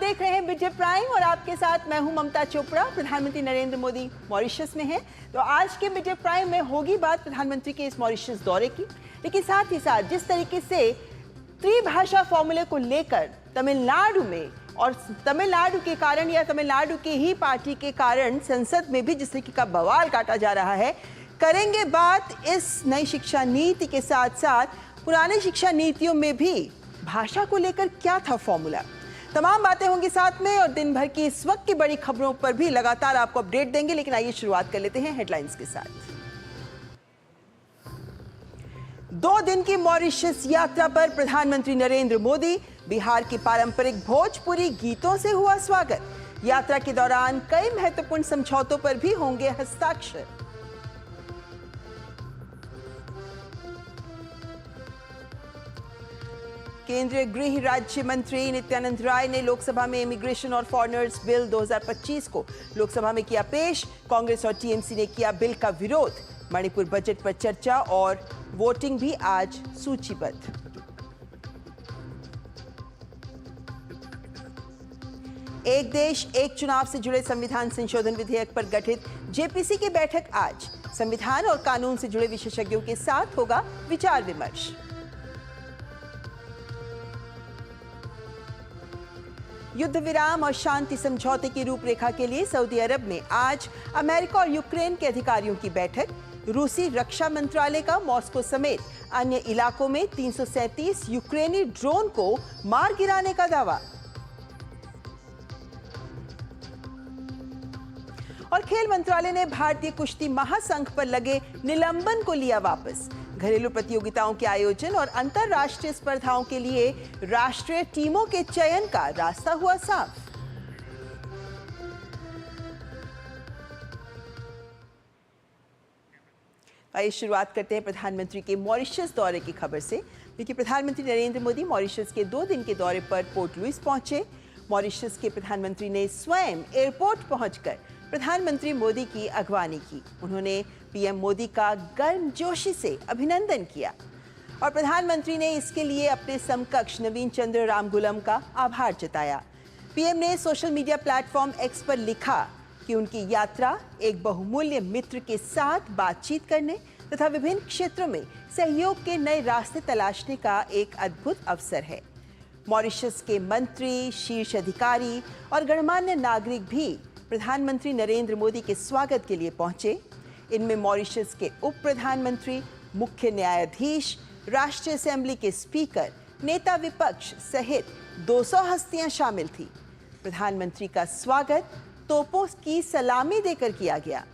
देख रहे हैं विजय प्राइम और आपके साथ मैं हूं ममता चोपड़ा। प्रधानमंत्री नरेंद्र मोदी मॉरिशस में हैं, तो आज के विजय प्राइम में होगी बात प्रधानमंत्री के इस मॉरिशस दौरे की, लेकिन साथ ही साथ जिस तरीके से त्रिभाषा फॉर्मूले को लेकर तमिलनाडु में और तमिलनाडु के कारण या तमिलनाडु के ही पार्टी के कारण संसद में भी जिस तरीके का बवाल काटा जा रहा है, करेंगे बात इस नई शिक्षा नीति के साथ साथ पुरानी शिक्षा नीतियों में भी भाषा को लेकर क्या था फॉर्मूला। तमाम बातें होंगी साथ में और दिन भर की इस वक्त की बड़ी खबरों पर भी लगातार आपको अपडेट देंगे, लेकिन आइए शुरुआत कर लेते हैं हेडलाइंस के साथ। 2 दिन की मॉरिशस यात्रा पर प्रधानमंत्री नरेंद्र मोदी, बिहार की पारंपरिक भोजपुरी गीतों से हुआ स्वागत। यात्रा के दौरान कई महत्वपूर्ण समझौतों पर भी होंगे हस्ताक्षर। केंद्रीय गृह राज्य मंत्री नित्यानंद राय ने लोकसभा में इमिग्रेशन और फॉरेनर्स बिल 2025 को लोकसभा में किया पेश। कांग्रेस और टीएमसी ने किया बिल का विरोध। मणिपुर बजट पर चर्चा और वोटिंग भी आज सूचीबद्ध। एक देश एक चुनाव से जुड़े संविधान संशोधन विधेयक पर गठित जेपीसी की बैठक आज। संविधान और कानून से जुड़े विशेषज्ञों के साथ होगा विचार विमर्श। युद्ध विराम और शांति समझौते की रूपरेखा के लिए सऊदी अरब में आज अमेरिका और यूक्रेन के अधिकारियों की बैठक। रूसी रक्षा मंत्रालय का मॉस्को समेत अन्य इलाकों में 337 यूक्रेनी ड्रोन को मार गिराने का दावा। और खेल मंत्रालय ने भारतीय कुश्ती महासंघ पर लगे निलंबन को लिया वापस। घरेलू प्रतियोगिताओं के आयोजन और अंतरराष्ट्रीय स्पर्धाओं के लिए राष्ट्रीय टीमों के चयन का रास्ता हुआ साफ। आइए शुरुआत करते हैं प्रधानमंत्री के मॉरिशस दौरे की खबर से, क्योंकि प्रधानमंत्री नरेंद्र मोदी मॉरिशस के 2 दिन के दौरे पर पोर्ट लुइस पहुंचे। मॉरिशस के प्रधानमंत्री ने स्वयं एयरपोर्ट पहुंचकर प्रधानमंत्री मोदी की अगवानी की। उन्होंने पीएम मोदी का गर्मजोशी से अभिनंदन किया और प्रधानमंत्री ने इसके लिए अपने समकक्ष नवीन चंद्र रामगुलम का आभार जताया। पीएम ने सोशल मीडिया प्लेटफॉर्म एक्स पर लिखा कि उनकी यात्रा एक बहुमूल्य मित्र के साथ बातचीत करने तथा विभिन्न क्षेत्रों में सहयोग के नए रास्ते तलाशने का एक अद्भुत अवसर है। मॉरिशस के मंत्री, शीर्ष अधिकारी और गणमान्य नागरिक भी प्रधानमंत्री नरेंद्र मोदी के स्वागत के लिए पहुंचे। इनमें मॉरिशस के उप प्रधानमंत्री, मुख्य न्यायाधीश, राष्ट्रीय असेंबली के स्पीकर, नेता विपक्ष सहित 200 हस्तियां शामिल थी। प्रधानमंत्री का स्वागत तोपों की सलामी देकर किया गया।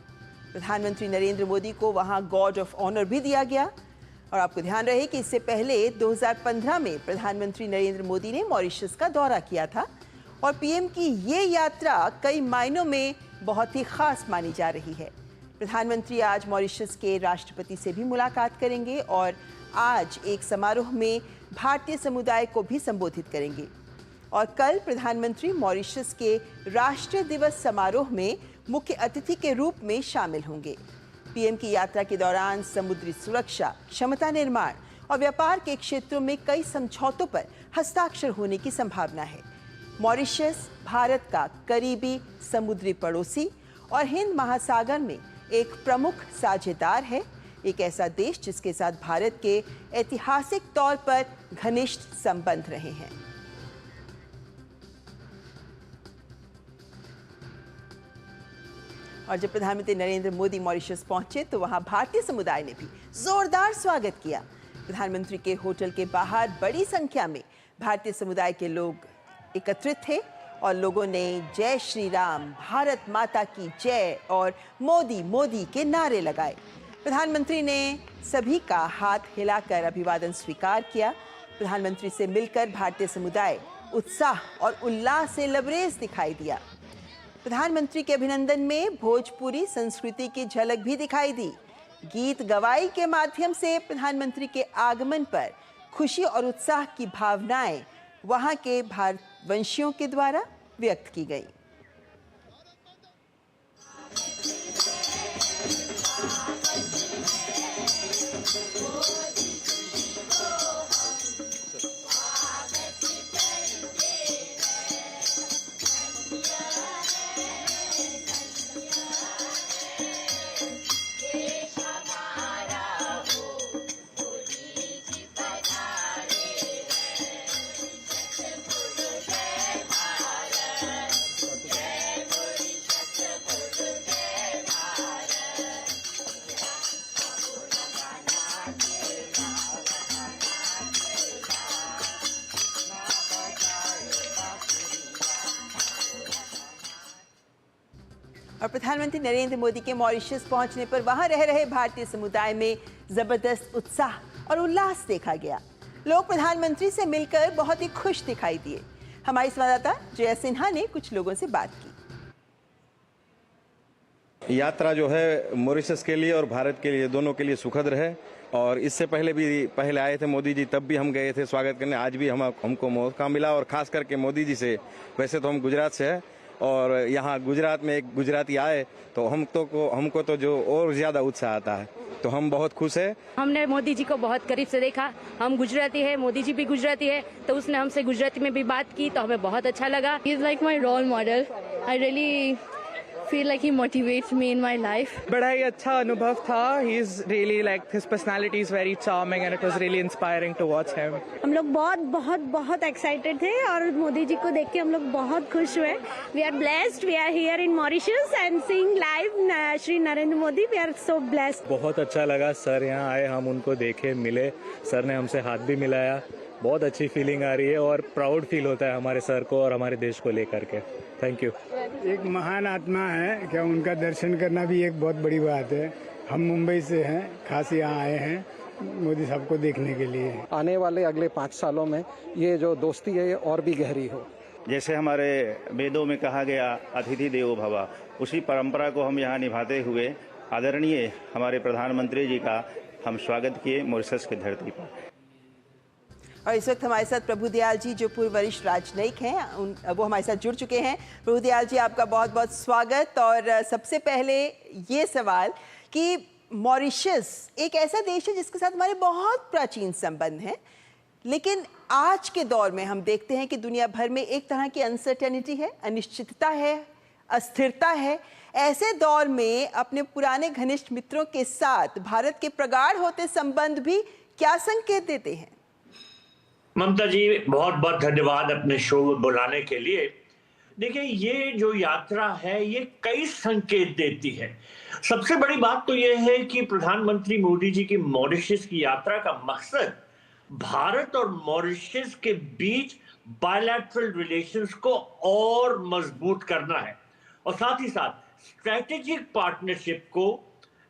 प्रधानमंत्री नरेंद्र मोदी को वहां गार्ड ऑफ ऑनर भी दिया गया। और आपको ध्यान रहे कि इससे पहले 2015 में प्रधानमंत्री नरेंद्र मोदी ने मॉरिशस का दौरा किया था और पीएम की ये यात्रा कई मायनों में बहुत ही खास मानी जा रही है। प्रधानमंत्री आज मॉरिशस के राष्ट्रपति से भी मुलाकात करेंगे और आज एक समारोह में भारतीय समुदाय को भी संबोधित करेंगे। और कल प्रधानमंत्री मॉरिशस के राष्ट्रीय दिवस समारोह में मुख्य अतिथि के रूप में शामिल होंगे। पीएम की यात्रा के दौरान समुद्री सुरक्षा, क्षमता निर्माण और व्यापार के क्षेत्रों में कई समझौतों पर हस्ताक्षर होने की संभावना है। मॉरिशस भारत का करीबी समुद्री पड़ोसी और हिंद महासागर में एक प्रमुख साझेदार है, एक ऐसा देश जिसके साथ भारत के ऐतिहासिक तौर पर घनिष्ठ संबंध रहे हैं। और जब प्रधानमंत्री नरेंद्र मोदी मॉरिशस पहुंचे तो वहां भारतीय समुदाय ने भी जोरदार स्वागत किया। प्रधानमंत्री के होटल के बाहर बड़ी संख्या में भारतीय समुदाय के लोग एकत्रित थे और लोगों ने जय श्री राम, भारत माता की जय और मोदी मोदी के नारे लगाए। प्रधानमंत्री ने सभी का हाथ हिलाकर अभिवादन स्वीकार किया। प्रधानमंत्री से मिलकर भारतीय समुदाय उत्साह और उल्लास से लबरेज दिखाई दिया। प्रधानमंत्री के अभिनंदन में भोजपुरी संस्कृति की झलक भी दिखाई दी। गीत गवाई के माध्यम से प्रधानमंत्री के आगमन पर खुशी और उत्साह की भावनाएं वहां के भारतवंशियों के द्वारा व्यक्त की गई। और प्रधानमंत्री नरेंद्र मोदी के मॉरिशस पहुंचने पर वहां रह रहे भारतीय समुदाय में जबरदस्त उत्साह और उल्लास देखा गया। लोग प्रधानमंत्री से मिलकर बहुत ही खुश दिखाई दिए। हमारी संवाददाता जया सिन्हा ने कुछ लोगों से बात की। यात्रा जो है मॉरिशस के लिए और भारत के लिए दोनों के लिए सुखद रहे और इससे पहले आए थे मोदी जी, तब भी हम गए थे स्वागत करने। आज भी हमको मौका मिला और खास करके मोदी जी से। वैसे तो हम गुजरात से हैं और यहाँ गुजरात में एक गुजराती आए तो हमको तो जो और ज्यादा उत्साह आता है, तो हम बहुत खुश है। हमने मोदी जी को बहुत करीब से देखा। हम गुजराती है, मोदी जी भी गुजराती है, तो उसने हमसे गुजराती में भी बात की तो हमें बहुत अच्छा लगा। He is like my role model. I really feel like he motivates me in my life. बड़ा ही अच्छा अनुभव था। He is really like his personality is very charming and it was really inspiring to watch him. हम लोग बहुत excited थे और मोदी जी को देख के हम लोग बहुत खुश हुए। We are blessed. We are here in Mauritius and seeing live Shri Narendra Modi. We are so blessed. बहुत अच्छा लगा सर यहाँ आए, हम उनको देखे, मिले, सर ने हमसे हाथ भी मिलाया। बहुत अच्छी फीलिंग आ रही है और प्राउड फील होता है हमारे सर को और हमारे देश को लेकर के। Thank you. एक महान आत्मा है, क्या उनका दर्शन करना भी एक बहुत बड़ी बात है। हम मुंबई से हैं, खास यहाँ आए हैं मोदी साहब को देखने के लिए। आने वाले अगले 5 सालों में ये जो दोस्ती है ये और भी गहरी हो। जैसे हमारे वेदों में कहा गया अतिथि देवो भव, उसी परंपरा को हम यहाँ निभाते हुए आदरणीय हमारे प्रधानमंत्री जी का हम स्वागत किए मॉरिशस की धरती पर। और इस वक्त हमारे साथ प्रभु दयाल जी, जो पूर्व वरिष्ठ राजनयिक हैं, वो हमारे साथ जुड़ चुके हैं। प्रभु दयाल जी, आपका बहुत बहुत स्वागत। और सबसे पहले ये सवाल कि मॉरिशस एक ऐसा देश है जिसके साथ हमारे बहुत प्राचीन संबंध हैं, लेकिन आज के दौर में हम देखते हैं कि दुनिया भर में एक तरह की अनसर्टेनिटी है, अनिश्चितता है, अस्थिरता है। ऐसे दौर में अपने पुराने घनिष्ठ मित्रों के साथ भारत के प्रगाढ़ होते संबंध भी क्या संकेत देते हैं? ममता जी, बहुत बहुत धन्यवाद अपने शो में बुलाने के लिए। देखिए, ये जो यात्रा है ये कई संकेत देती है। सबसे बड़ी बात तो ये है कि प्रधानमंत्री मोदी जी की मॉरिशस की यात्रा का मकसद भारत और मॉरिशस के बीच बायलैटरल रिलेशंस को और मजबूत करना है और साथ ही साथ स्ट्रेटेजिक पार्टनरशिप को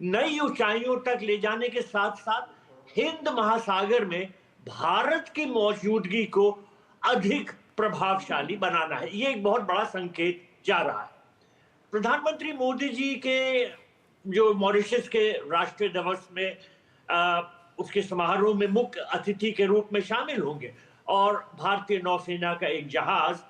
नई ऊंचाइयों तक ले जाने के साथ साथ हिंद महासागर में भारत की मौजूदगी को अधिक प्रभावशाली बनाना है। ये एक बहुत बड़ा संकेत जा रहा है। प्रधानमंत्री मोदी जी के जो मॉरिशस के राष्ट्रीय दिवस में उसके समारोह में मुख्य अतिथि के रूप में शामिल होंगे और भारतीय नौसेना का एक जहाज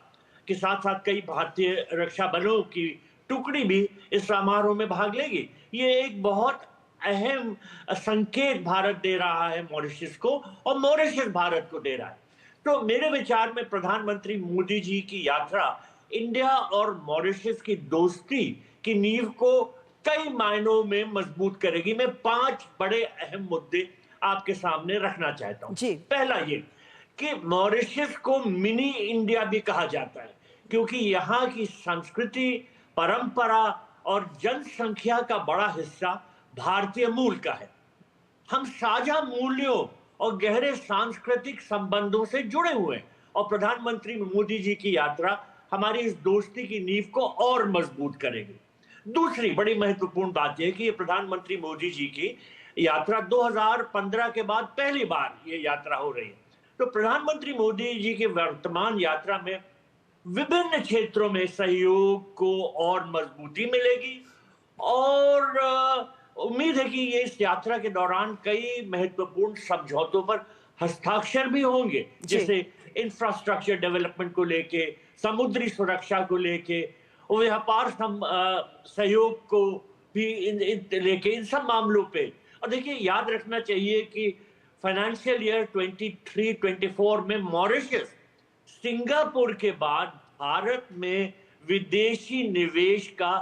के साथ साथ कई भारतीय रक्षा बलों की टुकड़ी भी इस समारोह में भाग लेगी। ये एक बहुत अहम संकेत भारत दे रहा है मॉरिशस को और मॉरिशस भारत को दे रहा है। तो मेरे विचार में प्रधानमंत्री मोदी जी की यात्रा इंडिया और मॉरिशस की दोस्ती की नींव को कई मायनों में मजबूत करेगी। मैं 5 बड़े अहम मुद्दे आपके सामने रखना चाहता हूं। पहला ये कि मॉरिशस को मिनी इंडिया भी कहा जाता है क्योंकि यहाँ की संस्कृति, परंपरा और जनसंख्या का बड़ा हिस्सा भारतीय मूल का है। हम साझा मूल्यों और गहरे सांस्कृतिक संबंधों से जुड़े हुए हैं और प्रधानमंत्री मोदी जी की यात्रा हमारी इस दोस्ती की नींव को और मजबूत करेगी। दूसरी बड़ी महत्वपूर्ण बात यह कि ये प्रधानमंत्री मोदी जी की यात्रा 2015 के बाद पहली बार ये यात्रा हो रही है। तो प्रधानमंत्री मोदी जी की वर्तमान यात्रा में विभिन्न क्षेत्रों में सहयोग को और मजबूती मिलेगी और उम्मीद है कि ये इस यात्रा के दौरान कई महत्वपूर्ण समझौतों पर हस्ताक्षर भी होंगे, जैसे इंफ्रास्ट्रक्चर डेवलपमेंट को लेके, समुद्री सुरक्षा को लेके और व्यापार सहयोग को भी लेके, इन सब मामलों पे। और देखिए, याद रखना चाहिए कि फाइनेंशियल ईयर 23-24 में मॉरिशस सिंगापुर के बाद भारत में विदेशी निवेश का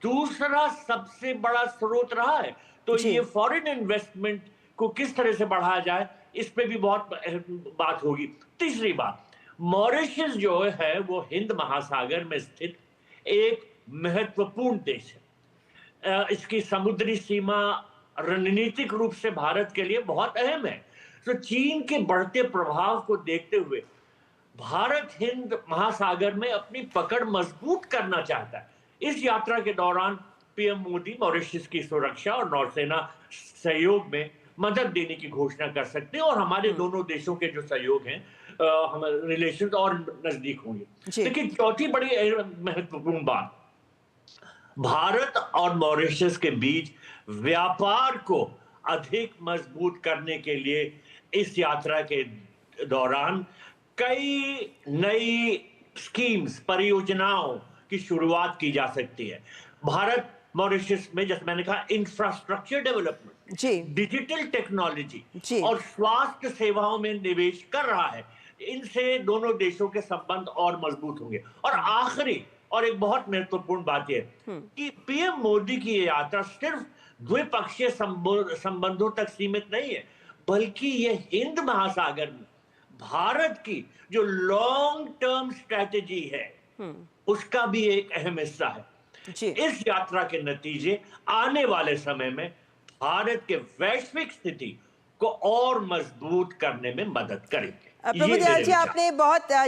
दूसरा सबसे बड़ा स्रोत रहा है। तो ये फॉरेन इन्वेस्टमेंट को किस तरह से बढ़ाया जाए, इस पे भी बहुत बात होगी। तीसरी बात, मॉरिशस जो है वो हिंद महासागर में स्थित एक महत्वपूर्ण देश है। इसकी समुद्री सीमा रणनीतिक रूप से भारत के लिए बहुत अहम है। तो चीन के बढ़ते प्रभाव को देखते हुए भारत हिंद महासागर में अपनी पकड़ मजबूत करना चाहता है। इस यात्रा के दौरान पीएम मोदी मॉरिशस की सुरक्षा और नौसेना सहयोग में मदद देने की घोषणा कर सकते हैं और हमारे दोनों देशों के जो सहयोग हैं हमारे रिलेशन और नजदीक होंगे। लेकिन चौथी बड़ी महत्वपूर्ण बात, भारत और मॉरिशस के बीच व्यापार को अधिक मजबूत करने के लिए इस यात्रा के दौरान कई नई स्कीम्स, परियोजनाओं की शुरुआत की जा सकती है। भारत मॉरिशस में, जैसे मैंने कहा, इंफ्रास्ट्रक्चर डेवलपमेंट, डिजिटल टेक्नोलॉजी और स्वास्थ्य सेवाओं में निवेश कर रहा है। इनसे दोनों देशों के संबंध और मजबूत होंगे। और आखिरी और एक बहुत महत्वपूर्ण बात यह कि पीएम मोदी की ये यात्रा सिर्फ द्विपक्षीय संबंधों तक सीमित नहीं है, बल्कि ये हिंद महासागर में भारत की जो लॉन्ग टर्म स्ट्रेटेजी है उसका भी एक अहम हिस्सा है। इस यात्रा के नतीजे आने वाले समय में भारत के वैश्विक स्थिति को और मजबूत करने में मदद करेंगे। प्रभुदयाल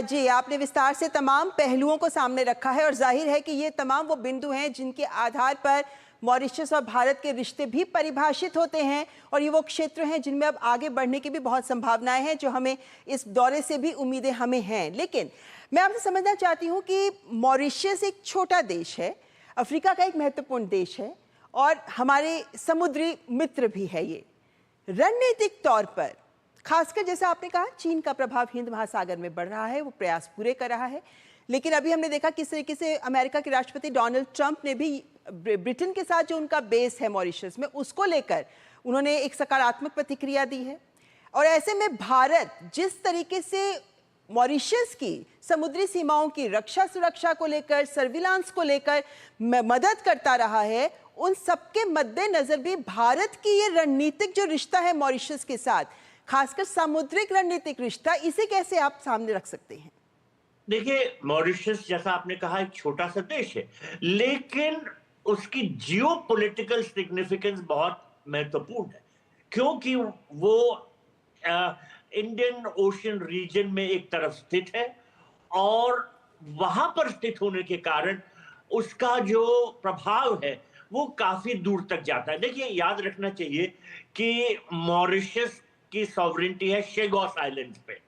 जी, आपने विस्तार से तमाम पहलुओं को सामने रखा है और जाहिर है कि ये तमाम वो बिंदु हैं जिनके आधार पर मॉरिशस और भारत के रिश्ते भी परिभाषित होते हैं और ये वो क्षेत्र हैं जिनमें अब आगे बढ़ने की भी बहुत संभावनाएं हैं, जो हमें इस दौरे से भी उम्मीदें हमें हैं। लेकिन मैं आपसे समझना चाहती हूँ कि मॉरिशस एक छोटा देश है, अफ्रीका का एक महत्वपूर्ण देश है और हमारे समुद्री मित्र भी है। ये रणनीतिक तौर पर, खासकर जैसा आपने कहा, चीन का प्रभाव हिंद महासागर में बढ़ रहा है, वो प्रयास पूरे कर रहा है। लेकिन अभी हमने देखा किस तरीके से अमेरिका के राष्ट्रपति डोनाल्ड ट्रंप ने भी ब्रिटेन के साथ जो उनका बेस है मॉरिशस में, उसको लेकर उन्होंने एक सकारात्मक प्रतिक्रिया दी है। और ऐसे में भारत जिस तरीके से मॉरिशस की समुद्री सीमाओं की रक्षा सुरक्षा को लेकर, सर्विलांस को लेकर मदद करता रहा है, उन सबके मद्देनजर भी भारत की ये रणनीतिक जो रिश्ता है मॉरिशस के साथ, खासकर सामुद्रिक रणनीतिक रिश्ता, इसे कैसे आप सामने रख सकते हैं? देखिए, मॉरिशस जैसा आपने कहा एक छोटा सा देश है, लेकिन उसकी जियोपॉलिटिकल सिग्निफिकेंस बहुत महत्वपूर्ण है, क्योंकि वो इंडियन ओशन रीजन में एक तरफ स्थित है और वहां पर स्थित होने के कारण उसका जो प्रभाव है वो काफी दूर तक जाता है। देखिए, याद रखना चाहिए कि मॉरिशस की सॉवरेनिटी है शेगोस आइलैंड्स पे,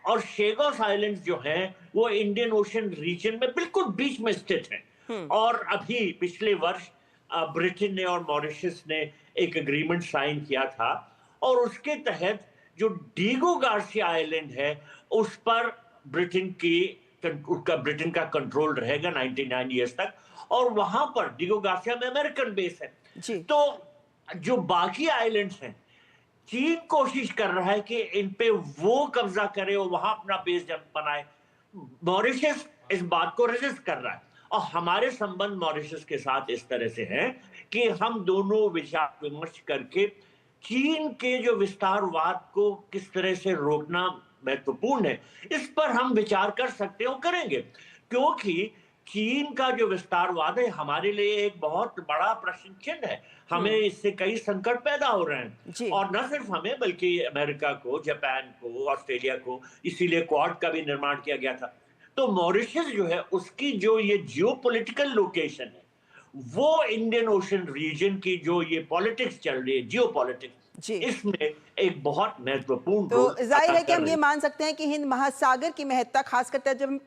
और शेगोस आइलैंड्स जो हैं वो इंडियन ओशन रीजन में बिल्कुल बीच में स्थित हैं। और अभी पिछले वर्ष ब्रिटेन ने और मॉरिशस ने एक एग्रीमेंट साइन किया था और उसके तहत जो डीगो गार्सिया आइलैंड है उस पर ब्रिटेन का कंट्रोल रहेगा 99 इयर्स तक, और वहां पर डीगो गार्सिया में अमेरिकन बेस है। तो जो बाकी आइलैंड्स हैं, चीन कोशिश कर रहा है कि इन पे वो कब्जा करे और वहां अपना बेस बनाए। मॉरिशस इस बात को रेजिस्ट कर रहा है और हमारे संबंध मॉरिशस के साथ इस तरह से हैं कि हम दोनों विचार विमर्श करके चीन के जो विस्तारवाद को किस तरह से रोकना महत्वपूर्ण है, इस पर हम विचार कर सकते हो, करेंगे। क्योंकि चीन का जो विस्तारवाद है हमारे लिए एक बहुत बड़ा प्रश्न चिन्ह है। हमें इससे कई संकट पैदा हो रहे हैं, और न सिर्फ हमें बल्कि अमेरिका को, जापान को, ऑस्ट्रेलिया को, इसीलिए क्वाड का भी निर्माण किया गया था। तो मॉरिशस जो है उसकी जो ये जियोपॉलिटिकल लोकेशन है वो इंडियन ओशन रीजन की जो ये पॉलिटिक्स चल रही है, जियोपॉलिटिक्स, इसमें एक बहुत महत्वपूर्ण तो जाहिर है कि हम ये मान सकते हैं कि हिंद महासागर की महत्ता, खासकर जब हम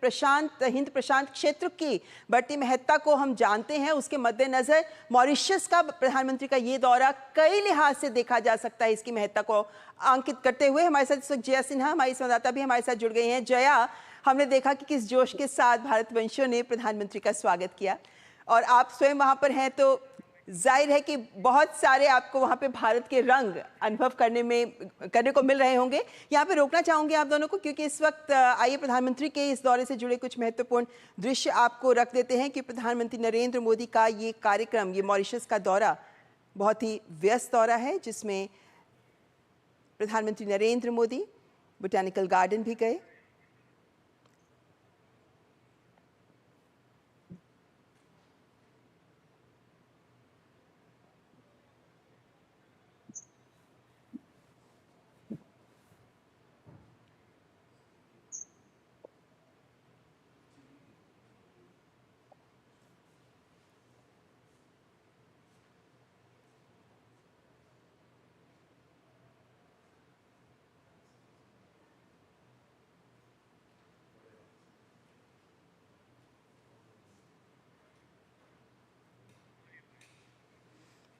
हिंद प्रशांत क्षेत्र की बढ़ती महत्ता को हम जानते हैं, उसके मद्देनजर मॉरिशस का प्रधानमंत्री का ये दौरा कई लिहाज से देखा जा सकता है इसकी महत्ता को अंकित करते हुए। हमारे साथ इस वक्त जया सिन्हा, हमारी संवाददाता भी हमारे साथ जुड़ गई हैं। जया, हमने देखा कि किस जोश के साथ भारतवंशियों ने प्रधानमंत्री का स्वागत किया और आप स्वयं वहां पर हैं, तो जाहिर है कि बहुत सारे आपको वहां पे भारत के रंग अनुभव करने को मिल रहे होंगे। यहाँ पे रोकना चाहूंगी आप दोनों को, क्योंकि इस वक्त आइए प्रधानमंत्री के इस दौरे से जुड़े कुछ महत्वपूर्ण दृश्य आपको रख देते हैं कि प्रधानमंत्री नरेंद्र मोदी का ये कार्यक्रम, ये मॉरिशस का दौरा बहुत ही व्यस्त दौरा है, जिसमें प्रधानमंत्री नरेंद्र मोदी बोटानिकल गार्डन भी गए,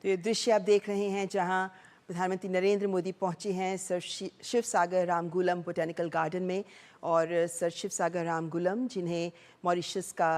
तो ये दृश्य आप देख रहे हैं जहां प्रधानमंत्री नरेंद्र मोदी पहुंचे हैं सर शिव सागर रामगुलम बोटेनिकल गार्डन में। और सर शिव सागर रामगुलम, जिन्हें मॉरिशस का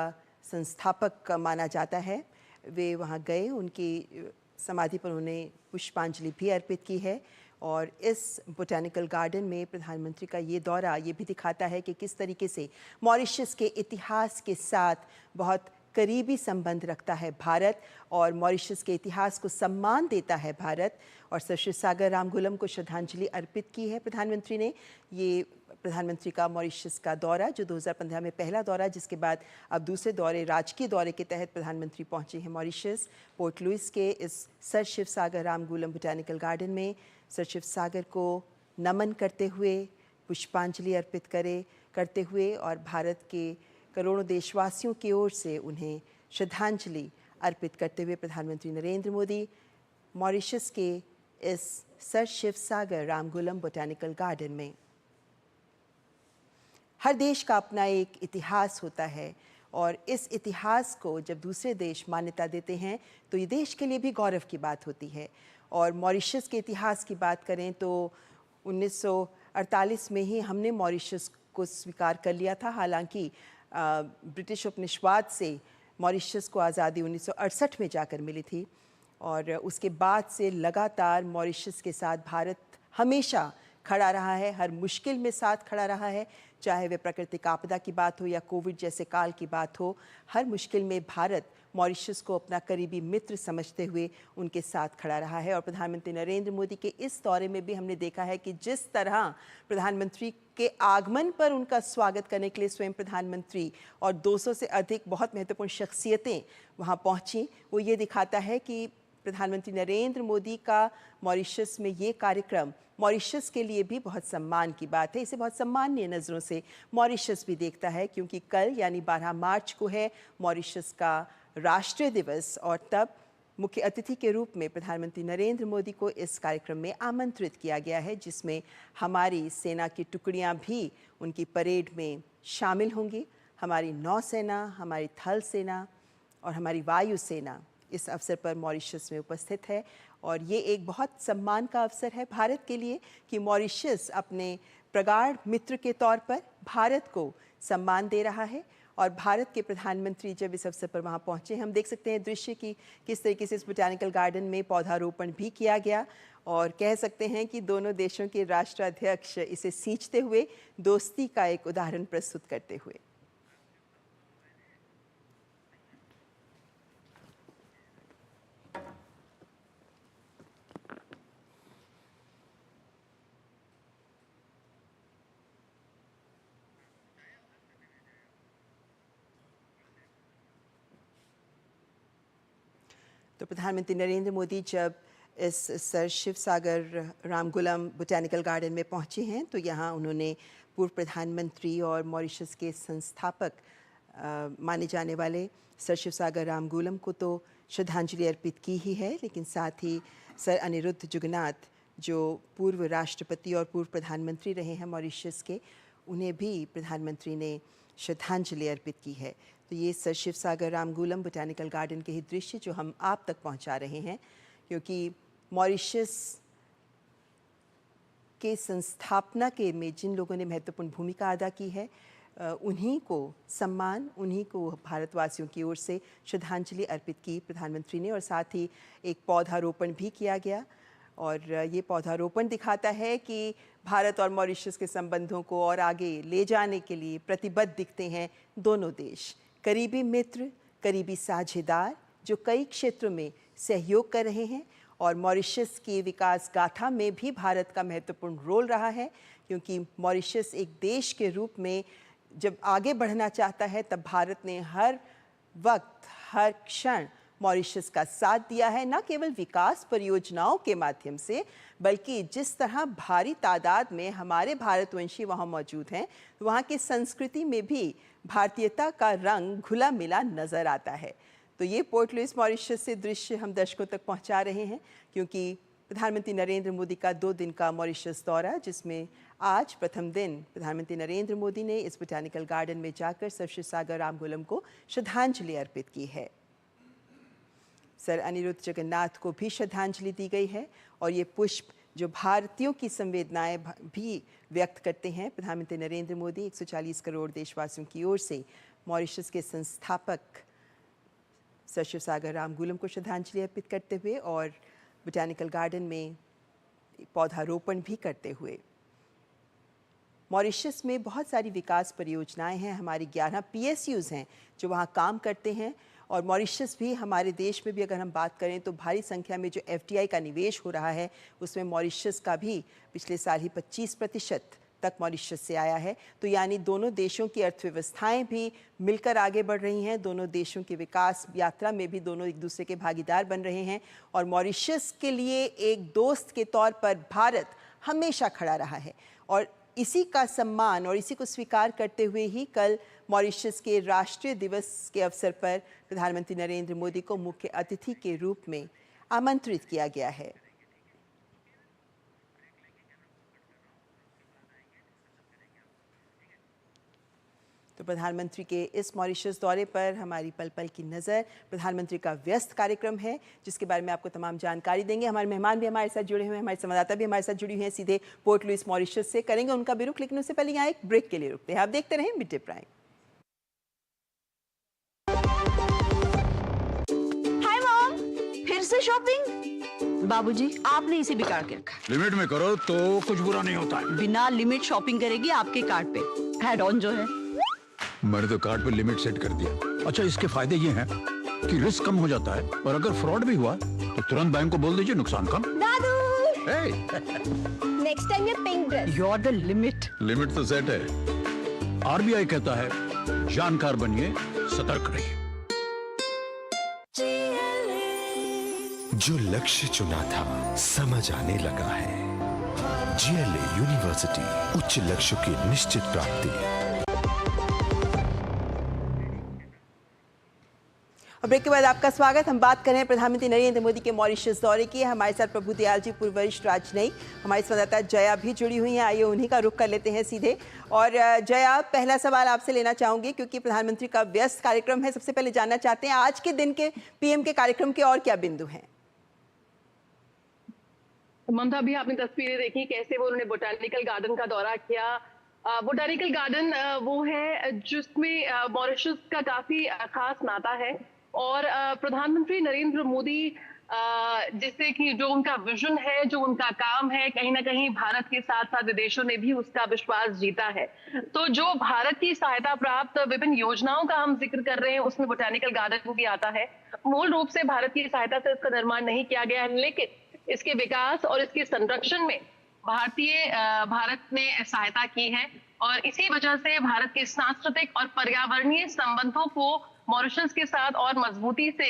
संस्थापक माना जाता है, वे वहां गए, उनकी समाधि पर उन्होंने पुष्पांजलि भी अर्पित की है। और इस बोटेनिकल गार्डन में प्रधानमंत्री का ये दौरा ये भी दिखाता है कि किस तरीके से मॉरिशस के इतिहास के साथ बहुत करीबी संबंध रखता है भारत, और मॉरिशस के इतिहास को सम्मान देता है भारत। और सर शिव सागर रामगुलम को श्रद्धांजलि अर्पित की है प्रधानमंत्री ने। ये प्रधानमंत्री का मॉरिशस का दौरा, जो 2015 में पहला दौरा, जिसके बाद अब दूसरे दौरे, राजकीय दौरे के तहत प्रधानमंत्री पहुंचे हैं मॉरिशस। पोर्ट लुइस के इस सर शिव सागर रामगुलम बोटेनिकल गार्डन में सर शिव सागर को नमन करते हुए, पुष्पांजलि अर्पित करते हुए और भारत के करोड़ों देशवासियों की ओर से उन्हें श्रद्धांजलि अर्पित करते हुए प्रधानमंत्री नरेंद्र मोदी मॉरिशस के इस सर शिव सागर रामगुलम बोटेनिकल गार्डन में। हर देश का अपना एक इतिहास होता है, और इस इतिहास को जब दूसरे देश मान्यता देते हैं तो ये देश के लिए भी गौरव की बात होती है। और मॉरिशस के इतिहास की बात करें तो 1948 में ही हमने मॉरिशस को स्वीकार कर लिया था। हालांकि ब्रिटिश उपनिवेशवाद से मॉरिशस को आज़ादी 1968 में जाकर मिली थी, और उसके बाद से लगातार मॉरिशस के साथ भारत हमेशा खड़ा रहा है, हर मुश्किल में साथ खड़ा रहा है, चाहे वे प्राकृतिक आपदा की बात हो या कोविड जैसे काल की बात हो। हर मुश्किल में भारत मॉरिशस को अपना करीबी मित्र समझते हुए उनके साथ खड़ा रहा है। और प्रधानमंत्री नरेंद्र मोदी के इस दौरे में भी हमने देखा है कि जिस तरह प्रधानमंत्री के आगमन पर उनका स्वागत करने के लिए स्वयं प्रधानमंत्री और 200 से अधिक बहुत महत्वपूर्ण शख्सियतें वहां पहुंची, वो ये दिखाता है कि प्रधानमंत्री नरेंद्र मोदी का मॉरिशस में ये कार्यक्रम मॉरिशस के लिए भी बहुत सम्मान की बात है। इसे बहुत सम्मानीय नज़रों से मॉरिशस भी देखता है, क्योंकि कल यानी 12 मार्च को है मॉरिशस का राष्ट्रीय दिवस, और तब मुख्य अतिथि के रूप में प्रधानमंत्री नरेंद्र मोदी को इस कार्यक्रम में आमंत्रित किया गया है, जिसमें हमारी सेना की टुकड़ियां भी उनकी परेड में शामिल होंगी। हमारी नौसेना, हमारी थल सेना और हमारी वायु सेना इस अवसर पर मॉरिशस में उपस्थित है। और ये एक बहुत सम्मान का अवसर है भारत के लिए कि मॉरिशस अपने प्रगाढ़ मित्र के तौर पर भारत को सम्मान दे रहा है। और भारत के प्रधानमंत्री जब इस अवसर पर वहाँ पहुँचे, हम देख सकते हैं दृश्य की किस तरीके से इस बोटेनिकल गार्डन में पौधारोपण भी किया गया, और कह सकते हैं कि दोनों देशों के राष्ट्राध्यक्ष इसे सींचते हुए दोस्ती का एक उदाहरण प्रस्तुत करते हुए। तो प्रधानमंत्री नरेंद्र मोदी जब इस सर शिव सागर रामगुलम बोटेनिकल गार्डन में पहुंचे हैं, तो यहाँ उन्होंने पूर्व प्रधानमंत्री और मॉरिशस के संस्थापक माने जाने वाले सर शिव सागर रामगुलम को तो श्रद्धांजलि अर्पित की ही है, लेकिन साथ ही सर अनिरुद्ध जुगनाथ, जो पूर्व राष्ट्रपति और पूर्व प्रधानमंत्री रहे हैं मॉरिशस के, उन्हें भी प्रधानमंत्री ने श्रद्धांजलि अर्पित की है। तो ये सर शिव सागर रामगुलम बोटेनिकल गार्डन के ही दृश्य जो हम आप तक पहुंचा रहे हैं, क्योंकि मॉरिशस के संस्थापना के में जिन लोगों ने महत्वपूर्ण भूमिका अदा की है, उन्हीं को सम्मान, उन्हीं को भारतवासियों की ओर से श्रद्धांजलि अर्पित की प्रधानमंत्री ने। और साथ ही एक पौधारोपण भी किया गया, और ये पौधारोपण दिखाता है कि भारत और मॉरिशस के संबंधों को और आगे ले जाने के लिए प्रतिबद्ध दिखते हैं दोनों देश, करीबी मित्र, करीबी साझेदार, जो कई क्षेत्रों में सहयोग कर रहे हैं। और मॉरिशस की विकास गाथा में भी भारत का महत्वपूर्ण रोल रहा है, क्योंकि मॉरिशस एक देश के रूप में जब आगे बढ़ना चाहता है, तब भारत ने हर वक्त, हर क्षण मॉरिशस का साथ दिया है, न केवल विकास परियोजनाओं के माध्यम से, बल्कि जिस तरह भारी तादाद में हमारे भारतवंशी वहाँ मौजूद हैं, वहाँ की संस्कृति में भी भारतीयता का रंग घुला मिला नज़र आता है। तो ये पोर्ट लुइस मॉरिशस से दृश्य हम दर्शकों तक पहुँचा रहे हैं, क्योंकि प्रधानमंत्री नरेंद्र मोदी का 2 दिन का मॉरिशस दौरा, जिसमें आज प्रथम दिन प्रधानमंत्री नरेंद्र मोदी ने इस बोटेनिकल गार्डन में जाकर सर शिव सागर रामगुलम को श्रद्धांजलि अर्पित की है। सर अनिरुद्ध जगन्नाथ को भी श्रद्धांजलि दी गई है और ये पुष्प जो भारतीयों की संवेदनाएं भी व्यक्त करते हैं। प्रधानमंत्री नरेंद्र मोदी 140 करोड़ देशवासियों की ओर से मॉरिशस के संस्थापक सर शिवसागर रामगुलम को श्रद्धांजलि अर्पित करते हुए और बोटानिकल गार्डन में पौधारोपण भी करते हुए। मॉरिशस में बहुत सारी विकास परियोजनाएं हैं, हमारी 11 PSUs हैं जो वहाँ काम करते हैं और मॉरिशस भी हमारे देश में भी अगर हम बात करें तो भारी संख्या में जो FDI का निवेश हो रहा है उसमें मॉरिशस का भी पिछले साल ही 25% तक मॉरिशस से आया है। तो यानी दोनों देशों की अर्थव्यवस्थाएं भी मिलकर आगे बढ़ रही हैं, दोनों देशों की विकास यात्रा में भी दोनों एक दूसरे के भागीदार बन रहे हैं और मॉरिशस के लिए एक दोस्त के तौर पर भारत हमेशा खड़ा रहा है और इसी का सम्मान और इसी को स्वीकार करते हुए ही कल मॉरिशस के राष्ट्रीय दिवस के अवसर पर प्रधानमंत्री नरेंद्र मोदी को मुख्य अतिथि के रूप में आमंत्रित किया गया है। तो प्रधानमंत्री के इस मॉरिशस दौरे पर हमारी पल पल की नज़र। प्रधानमंत्री का व्यस्त कार्यक्रम है जिसके बारे में आपको तमाम जानकारी देंगे। हमारे मेहमान भी हमारे साथ जुड़े हुए हैं, हमारे संवाददाता भी हमारे साथ जुड़ी हुई हैं, सीधे पोर्ट लुइस मॉरिशस से करेंगे उनका भी रुख, लेकिन उससे पहले यहाँ एक ब्रेक के लिए रुकते हैं। आप देखते रहें mid day prime. Hi mom, फिर से शॉपिंग? बाबूजी आपने इसे बिगाड़ के रखा। लिमिट में करो तो कुछ बुरा नहीं होता है। बिना लिमिट शॉपिंग करेगी आपके कार्ड पे ऐड ऑन जो है। मैंने तो कार्ड पे लिमिट सेट कर दिया। अच्छा, इसके फायदे ये हैं कि रिस्क कम हो जाता है और अगर फ्रॉड भी हुआ तो तुरंत बैंक को बोल दीजिए, नुकसान कम। दादू नेक्स्ट टाइम ये pink dress. You are the limit. Limit तो सेट है। RBI कहता है जानकार बनिए, सतर्क रहिए। जो लक्ष्य चुना था समझ आने लगा है। GLA यूनिवर्सिटी, उच्च लक्ष्य की निश्चित प्राप्ति। और ब्रेक के बाद आपका स्वागत। हम बात कर रहे हैं प्रधानमंत्री नरेंद्र मोदी के मॉरिशस दौरे की। हमारे साथ प्रभु दयाल जी, पूर्व वरिष्ठ राजनयिक, हमारी संवाददाता जया भी जुड़ी हुई हैं। आइए उन्हीं का रुख कर लेते हैं सीधे। और जया, पहला सवाल आपसे लेना चाहूंगी क्योंकि प्रधानमंत्री का व्यस्त कार्यक्रम है। सबसे पहले जानना चाहते हैं आज के दिन के PM के कार्यक्रम के और क्या बिंदु हैं? ममता, भी आपने तस्वीरें देखी कैसे वो उन्होंने बोटानिकल गार्डन का दौरा किया। बोटानिकल गार्डन वो है जिसमें मॉरिशस का काफी खास नाता है और प्रधानमंत्री नरेंद्र मोदी जिससे कि जो उनका विजन है, जो उनका काम है, कहीं ना कहीं भारत के साथ साथ विदेशों ने भी उसका विश्वास जीता है। तो जो भारत की सहायता प्राप्त विभिन्न योजनाओं का हम जिक्र कर रहे हैं उसमें बोटानिकल गार्डन भी आता है। मूल रूप से भारत की सहायता से इसका निर्माण नहीं किया गया है, लेकिन इसके विकास और इसके संरक्षण में भारत ने सहायता की है और इसी वजह से भारत के सांस्कृतिक और पर्यावरणीय संबंधों को मॉरिशस के साथ और मजबूती से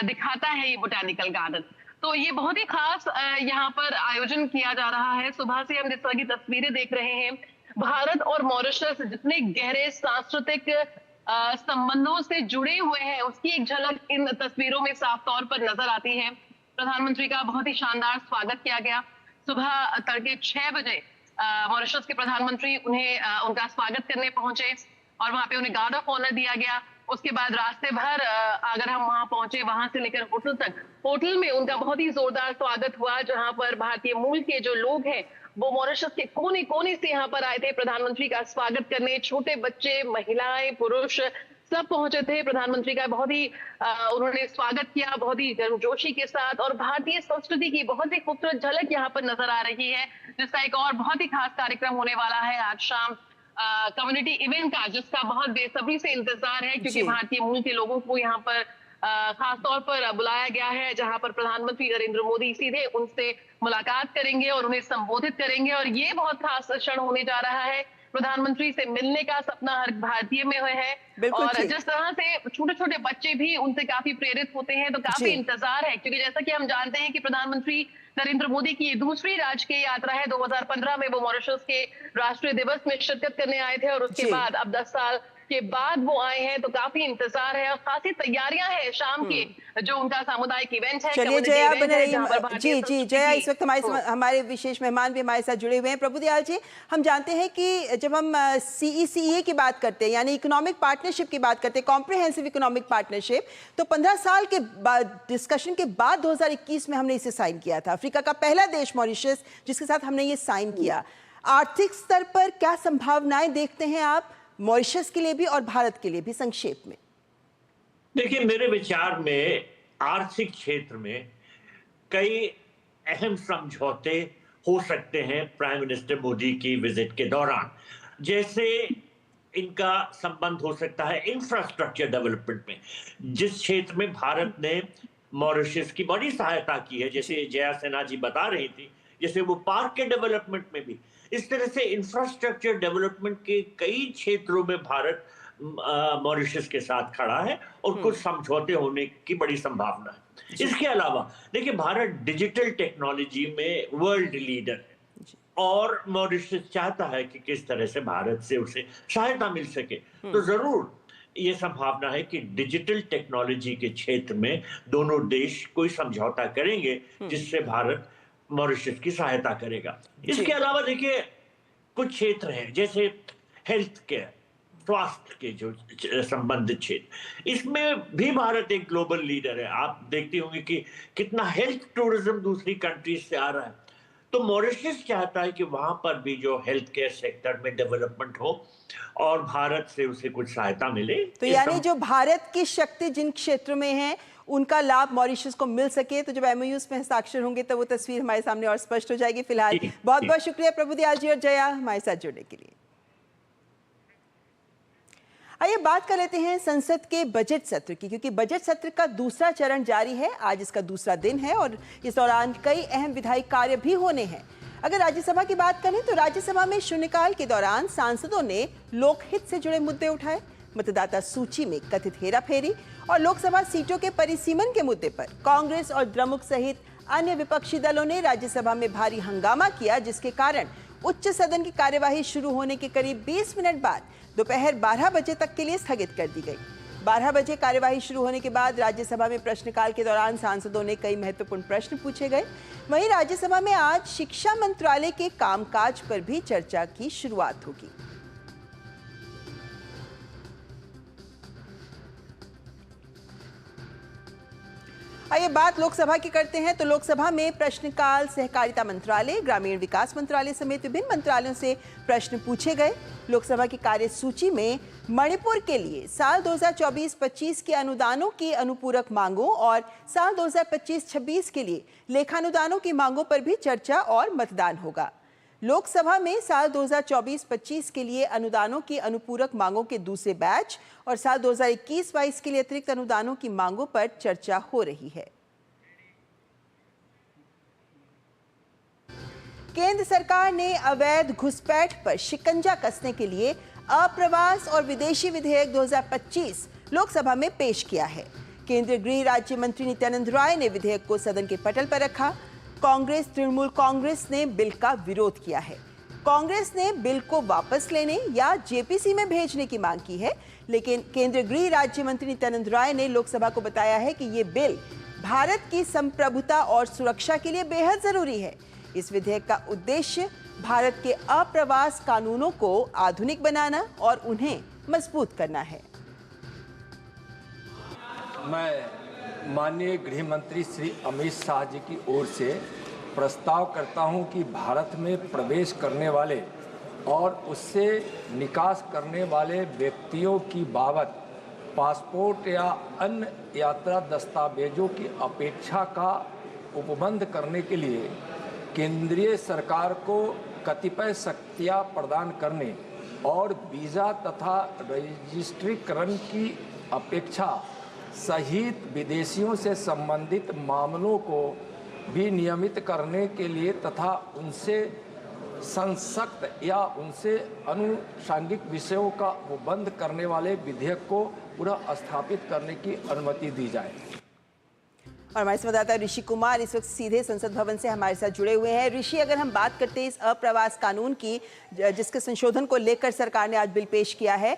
दिखाता है ये बोटानिकल गार्डन। तो ये बहुत ही खास यहाँ पर आयोजन किया जा रहा है। सुबह से हम जिस तरह की तस्वीरें देख रहे हैं, भारत और मॉरिशस जितने गहरे सांस्कृतिक संबंधों से जुड़े हुए हैं उसकी एक झलक इन तस्वीरों में साफ तौर पर नजर आती है। प्रधानमंत्री का बहुत ही शानदार स्वागत किया गया। सुबह तड़के 6 बजे मॉरिशस के प्रधानमंत्री उनका स्वागत करने पहुंचे और वहां पे उन्हें गार्ड ऑफ ऑनर दिया गया। उसके बाद रास्ते भर अगर हम वहां पहुंचे, वहां से लेकर होटल तक, होटल में उनका बहुत ही जोरदार स्वागत हुआ जहां पर भारतीय मूल के जो लोग हैं वो मॉरिशस के कोने कोने से यहाँ पर आए थे प्रधानमंत्री का स्वागत करने। छोटे बच्चे, महिलाएं, पुरुष सब पहुंचे थे। प्रधानमंत्री का बहुत ही उन्होंने स्वागत किया बहुत ही गर्मजोशी के साथ और भारतीय संस्कृति की बहुत ही खूबसूरत झलक यहाँ पर नजर आ रही है, जिसका एक और बहुत ही खास कार्यक्रम होने वाला है आज शाम कम्युनिटी इवेंट का, जिसका बहुत बेसब्री से इंतजार है क्योंकि भारतीय मूल के लोगों को यहाँ पर खास तौर पर बुलाया गया है, जहां पर प्रधानमंत्री नरेंद्र मोदी सीधे उनसे मुलाकात करेंगे और उन्हें संबोधित करेंगे। और ये बहुत खास क्षण होने जा रहा है। प्रधानमंत्री से मिलने का सपना हर भारतीय में है और जिस तरह से छोटे छोटे बच्चे भी उनसे काफी प्रेरित होते हैं, तो काफी इंतजार है क्योंकि जैसा कि हम जानते हैं कि प्रधानमंत्री नरेंद्र मोदी की ये दूसरी राजकीय यात्रा है। 2015 में वो मॉरिशस के राष्ट्रीय दिवस में शिरकत करने आए थे और उसके बाद अब 10 साल के बाद वो आए हैं, तो काफी इंतजार है और खासी तैयारियां हैं शाम की, जो उनका सामुदायिक इवेंट है। चलिए जया बने रही। जी जया, इस वक्त हमारे विशेष मेहमान भी हमारे साथ जुड़े हुए हैं। प्रभुदयाल जी, हम जानते हैं कि जब हम CECA की बात करते हैं, यानी इकोनॉमिक पार्टनरशिप की बात करते हैं, कॉम्प्रिहेंसिव इकोनॉमिक पार्टनरशिप, तो 15 साल के बाद डिस्कशन के बाद 2021 में हमने इसे साइन किया था। अफ्रीका का पहला देश मॉरिशस जिसके साथ हमने ये साइन किया। आर्थिक स्तर पर क्या संभावनाएं देखते हैं आप मॉरिशस के लिए भी और भारत के लिए भी, संक्षेप में? देखिए, मेरे विचार में आर्थिक क्षेत्र में कई अहम समझौते हो सकते हैं प्राइम मिनिस्टर मोदी की विजिट के दौरान। जैसे इनका संबंध हो सकता है इंफ्रास्ट्रक्चर डेवलपमेंट में, जिस क्षेत्र में भारत ने मॉरिशस की बड़ी सहायता की है, जैसे जया सिन्हा जी बता रही थी, जैसे वो पार्क के डेवलपमेंट में भी। इस तरह से इंफ्रास्ट्रक्चर डेवलपमेंट के कई क्षेत्रों में भारत मॉरिशस के साथ खड़ा है और कुछ समझौते होने की बड़ी संभावना है। इसके अलावा देखिए, भारत डिजिटल टेक्नोलॉजी में वर्ल्ड लीडर है और मॉरिशस चाहता है कि किस तरह से भारत से उसे सहायता मिल सके। तो जरूर ये संभावना है कि डिजिटल टेक्नोलॉजी के क्षेत्र में दोनों देश कोई समझौता करेंगे जिससे भारत मॉरिशस की सहायता करेगा। इसके अलावा देखिए, कुछ क्षेत्र हैं जैसे हेल्थ केयर, स्वास्थ्य के जो संबंधित क्षेत्र, इसमें भी भारत एक ग्लोबल लीडर है। आप देखते होंगे कि कितना हेल्थ टूरिज्म दूसरी कंट्रीज से आ रहा है। तो मॉरिशस चाहता है कि वहां पर भी जो हेल्थ केयर सेक्टर में डेवलपमेंट हो और भारत से उसे कुछ सहायता मिले। तो यानी जो भारत की शक्ति जिन क्षेत्रों में है उनका लाभ मॉरिशस को मिल सके, तो जब MOUs में हस्ताक्षर होंगे तो वो तस्वीर हमारे सामने और स्पष्ट हो जाएगी। फिलहाल बहुत बहुत शुक्रिया प्रभुदयाल जी और जया हमारे साथ जुड़ने के लिए। आइए बात कर लेते हैं संसद के बजट सत्र की, क्योंकि बजट सत्र का दूसरा चरण जारी है। आज इसका दूसरा दिन है और इस दौरान कई अहम विधायी कार्य भी होने हैं। अगर राज्यसभा की बात करें तो राज्यसभा में शून्यकाल के दौरान सांसदों ने लोकहित से जुड़े मुद्दे उठाए, मतदाता सूची में कथित हेराफेरी और लोकसभा सीटों के परिसीमन के मुद्दे पर कांग्रेस और द्रमुक सहित अन्य विपक्षी दलों ने राज्यसभा में भारी हंगामा किया, जिसके कारण उच्च सदन की कार्यवाही शुरू होने के करीब 20 मिनट बाद दोपहर 12 बजे तक के लिए स्थगित कर दी गई। 12 बजे कार्यवाही शुरू होने के बाद राज्यसभा में प्रश्नकाल के दौरान सांसदों ने कई महत्वपूर्ण प्रश्न पूछे गए। वहीं राज्यसभा में आज शिक्षा मंत्रालय के कामकाज पर भी चर्चा की शुरुआत होगी। आइए बात लोकसभा की करते हैं। तो लोकसभा में प्रश्नकाल सहकारिता मंत्रालय, ग्रामीण विकास मंत्रालय समेत विभिन्न मंत्रालयों से प्रश्न पूछे गए। लोकसभा की कार्यसूची में मणिपुर के लिए साल 2024-25 के अनुदानों की अनुपूरक मांगों और साल 2025-26 के लिए लेखानुदानों की मांगों पर भी चर्चा और मतदान होगा। लोकसभा में साल 2024-25 के लिए अनुदानों की अनुपूरक मांगों के दूसरे बैच और साल 2021-22 के लिए अतिरिक्त अनुदानों की मांगों पर चर्चा हो रही है। केंद्र सरकार ने अवैध घुसपैठ पर शिकंजा कसने के लिए अप्रवास और विदेशी विधेयक 2025 लोकसभा में पेश किया है। केंद्रीय गृह राज्य मंत्री नित्यानंद राय ने विधेयक को सदन के पटल पर रखा। कांग्रेस, तृणमूल कांग्रेस ने बिल का विरोध किया है। कांग्रेस ने बिल को वापस लेने या जेपीसी में भेजने की मांग की है, लेकिन केंद्रीय गृह राज्य मंत्री नित्यानंद राय ने लोकसभा को बताया है कि ये बिल भारत की संप्रभुता और सुरक्षा के लिए बेहद जरूरी है। इस विधेयक का उद्देश्य भारत के अप्रवास कानूनों को आधुनिक बनाना और उन्हें मजबूत करना है। मैं माननीय गृह मंत्री श्री अमित शाह जी की ओर से प्रस्ताव करता हूं कि भारत में प्रवेश करने वाले और उससे निकास करने वाले व्यक्तियों की बाबत पासपोर्ट या अन्य यात्रा दस्तावेजों की अपेक्षा का उपबंध करने के लिए केंद्रीय सरकार को कतिपय शक्तियां प्रदान करने और वीज़ा तथा रजिस्ट्रीकरण की अपेक्षा सहित विदेशियों से संबंधित मामलों को भी नियमित करने के लिए तथा उनसे संसक्त या उनसे अनुषंगिक विषयों का उपबंध करने वाले विधेयक को पुनः स्थापित करने की अनुमति दी जाए। और हमारे संवाददाता ऋषि कुमार इस वक्त सीधे संसद भवन से हमारे साथ जुड़े हुए हैं। ऋषि, अगर हम बात करते हैं इस अप्रवास कानून की, जिसके संशोधन को लेकर सरकार ने आज बिल पेश किया है,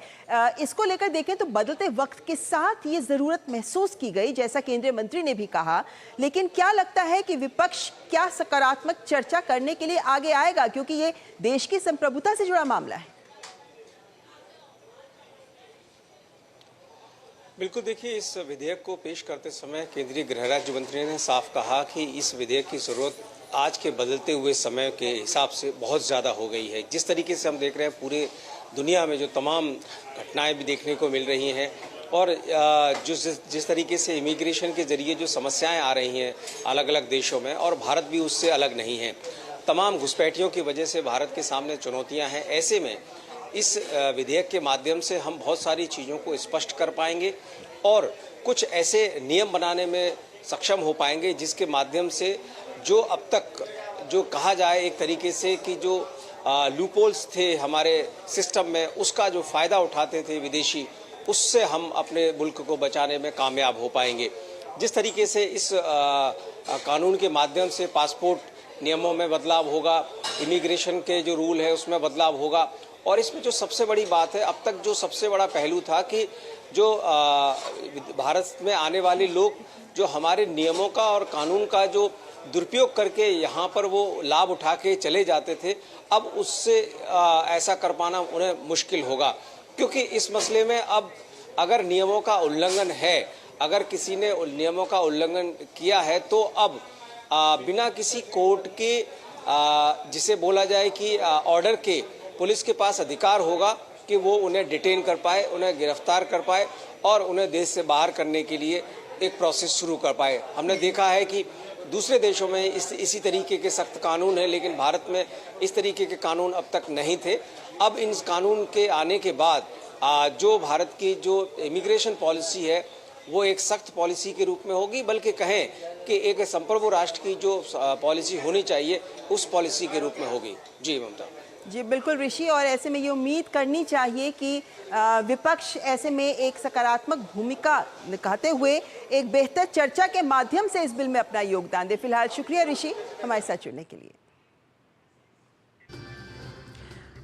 इसको लेकर देखें तो बदलते वक्त के साथ ये जरूरत महसूस की गई, जैसा केंद्रीय मंत्री ने भी कहा। लेकिन क्या लगता है कि विपक्ष क्या सकारात्मक चर्चा करने के लिए आगे आएगा, क्योंकि ये देश की संप्रभुता से जुड़ा मामला है? बिल्कुल, देखिए, इस विधेयक को पेश करते समय केंद्रीय गृह राज्य मंत्री ने साफ कहा कि इस विधेयक की जरूरत आज के बदलते हुए समय के हिसाब से बहुत ज़्यादा हो गई है। जिस तरीके से हम देख रहे हैं पूरे दुनिया में जो तमाम घटनाएं भी देखने को मिल रही हैं और जिस तरीके से इमिग्रेशन के जरिए जो समस्याएं आ रही हैं अलग अलग देशों में, और भारत भी उससे अलग नहीं है। तमाम घुसपैठियों की वजह से भारत के सामने चुनौतियाँ हैं। ऐसे में इस विधेयक के माध्यम से हम बहुत सारी चीज़ों को स्पष्ट कर पाएंगे और कुछ ऐसे नियम बनाने में सक्षम हो पाएंगे जिसके माध्यम से जो अब तक जो कहा जाए एक तरीके से कि जो लूपहोल्स थे हमारे सिस्टम में, उसका जो फ़ायदा उठाते थे विदेशी, उससे हम अपने मुल्क को बचाने में कामयाब हो पाएंगे। जिस तरीके से इस कानून के माध्यम से पासपोर्ट नियमों में बदलाव होगा, इमिग्रेशन के जो रूल है उसमें बदलाव होगा, और इसमें जो सबसे बड़ी बात है, अब तक जो सबसे बड़ा पहलू था कि जो भारत में आने वाले लोग जो हमारे नियमों का और कानून का जो दुरुपयोग करके यहाँ पर वो लाभ उठा के चले जाते थे, अब उससे ऐसा कर पाना उन्हें मुश्किल होगा। क्योंकि इस मसले में अब अगर नियमों का उल्लंघन है, अगर किसी ने नियमों का उल्लंघन किया है, तो अब बिना किसी कोर्ट के जिसे बोला जाए कि ऑर्डर के पुलिस के पास अधिकार होगा कि वो उन्हें डिटेन कर पाए, उन्हें गिरफ्तार कर पाए और उन्हें देश से बाहर करने के लिए एक प्रोसेस शुरू कर पाए। हमने देखा है कि दूसरे देशों में इसी तरीके के सख्त कानून हैं, लेकिन भारत में इस तरीके के कानून अब तक नहीं थे। अब इन कानून के आने के बाद जो भारत की जो इमिग्रेशन पॉलिसी है वो एक सख्त पॉलिसी के रूप में होगी, बल्कि कहें कि एक संप्रभु राष्ट्र की जो पॉलिसी होनी चाहिए उस पॉलिसी के रूप में होगी। जी ममता। जी बिल्कुल ऋषि, और ऐसे में ये उम्मीद करनी चाहिए कि विपक्ष ऐसे में एक सकारात्मक भूमिका निभाते हुए एक बेहतर चर्चा के माध्यम से इस बिल में अपना योगदान दे। फिलहाल शुक्रिया ऋषि हमारे साथ जुड़ने के लिए।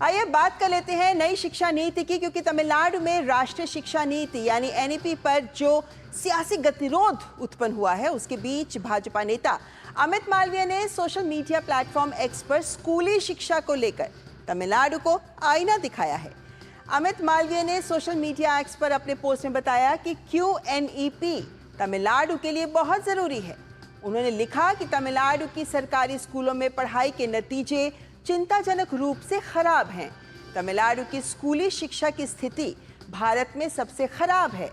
आइए बात कर लेते हैं नई शिक्षा नीति की, क्योंकि तमिलनाडु में राष्ट्रीय शिक्षा नीति यानी एनईपी पर जो सियासी गतिरोध उत्पन्न हुआ है, उसके बीच भाजपा नेता अमित मालवीय ने सोशल मीडिया प्लेटफॉर्म एक्स पर स्कूली शिक्षा को लेकर तमिलनाडु को आईना दिखाया है। अमित मालवीय ने सोशल मीडिया एक्स पर अपने पोस्ट में बताया कि QNEP तमिलनाडु के लिए बहुत जरूरी है। उन्होंने लिखा कि तमिलनाडु की सरकारी स्कूलों में पढ़ाई के नतीजे चिंताजनक रूप से खराब हैं। तमिलनाडु की स्कूली शिक्षा की स्थिति भारत में सबसे खराब है।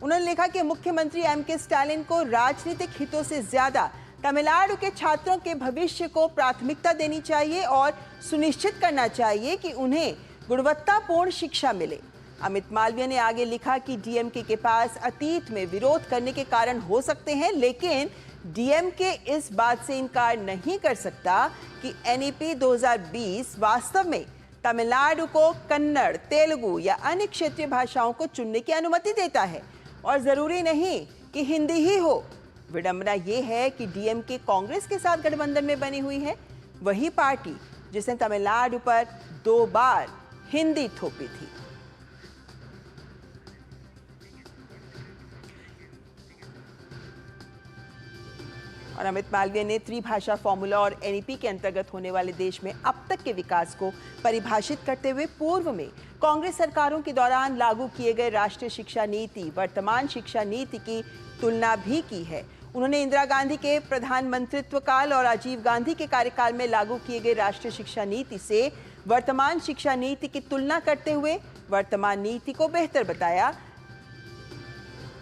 उन्होंने लिखा कि मुख्यमंत्री MK स्टालिन को राजनीतिक हितों से ज्यादा तमिलनाडु के छात्रों के भविष्य को प्राथमिकता देनी चाहिए और सुनिश्चित करना चाहिए कि उन्हें गुणवत्तापूर्ण शिक्षा मिले। अमित मालवीय ने आगे लिखा कि DMK के पास अतीत में विरोध करने के कारण हो सकते हैं, लेकिन DMK इस बात से इनकार नहीं कर सकता कि NEP 2020 वास्तव में तमिलनाडु को कन्नड़, तेलुगु या अन्य क्षेत्रीय भाषाओं को चुनने की अनुमति देता है, और जरूरी नहीं कि हिंदी ही हो। विडंबना यह है कि DMK कांग्रेस के साथ गठबंधन में बनी हुई है, वही पार्टी जिसने तमिलनाडु पर 2 बार हिंदी थोपी थी। और अमित मालवीय ने त्रिभाषा फॉर्मूला और NEP के अंतर्गत होने वाले देश में अब तक के विकास को परिभाषित करते हुए पूर्व में कांग्रेस सरकारों के दौरान लागू किए गए राष्ट्रीय शिक्षा नीति वर्तमान शिक्षा नीति की तुलना भी की है। उन्होंने इंदिरा गांधी के प्रधानमंत्रित्व काल और राजीव गांधी के कार्यकाल में लागू किए गए राष्ट्रीय शिक्षा नीति से वर्तमान शिक्षा नीति की तुलना करते हुए वर्तमान नीति को बेहतर बताया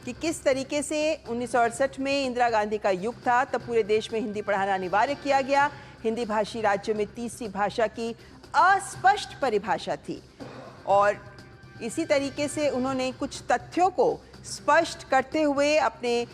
कि किस तरीके से 1968 में इंदिरा गांधी का युग था, तब पूरे देश में हिंदी पढ़ाना अनिवार्य किया गया। हिंदी भाषी राज्यों में तीसरी भाषा की अस्पष्ट परिभाषा थी, और इसी तरीके से उन्होंने कुछ तथ्यों को स्पष्ट करते हुए अपने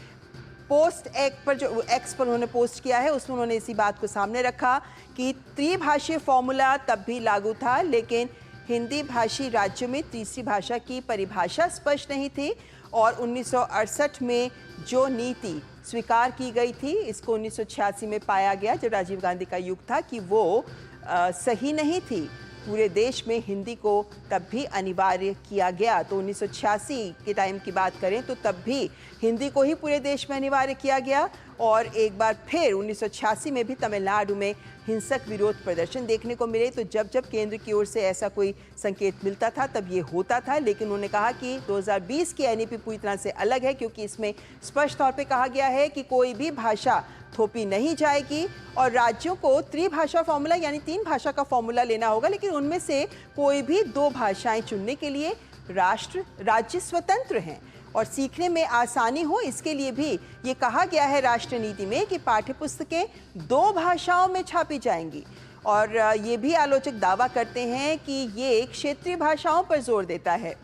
पोस्ट एक्स पर उन्होंने पोस्ट किया है, उसमें उन्होंने इसी बात को सामने रखा कि त्रिभाषीय फॉर्मूला तब भी लागू था, लेकिन हिंदी भाषी राज्यों में तीसरी भाषा की परिभाषा स्पष्ट नहीं थी, और 1968 में जो नीति स्वीकार की गई थी, इसको 1986 में पाया गया जब राजीव गांधी का युग था कि वो सही नहीं थी। पूरे देश में हिंदी को तब भी अनिवार्य किया गया। तो 1986 के टाइम की बात करें तो तब भी हिंदी को ही पूरे देश में अनिवार्य किया गया। और एक बार फिर 1986 में भी तमिलनाडु में हिंसक विरोध प्रदर्शन देखने को मिले। तो जब जब केंद्र की ओर से ऐसा कोई संकेत मिलता था तब ये होता था। लेकिन उन्होंने कहा कि 2020 की एनईपी पूरी तरह से अलग है, क्योंकि इसमें स्पष्ट तौर पे कहा गया है कि कोई भी भाषा थोपी नहीं जाएगी और राज्यों को त्रिभाषा फॉर्मूला यानी 3 भाषा का फॉर्मूला लेना होगा। लेकिन उनमें से कोई भी 2 भाषाएं चुनने के लिए राज्य स्वतंत्र हैं और सीखने में आसानी हो इसके लिए भी ये कहा गया है राष्ट्र नीति में कि पाठ्यपुस्तकें 2 भाषाओं में छापी जाएंगी। और ये भी आलोचक दावा करते हैं कि ये क्षेत्रीय भाषाओं पर जोर देता है।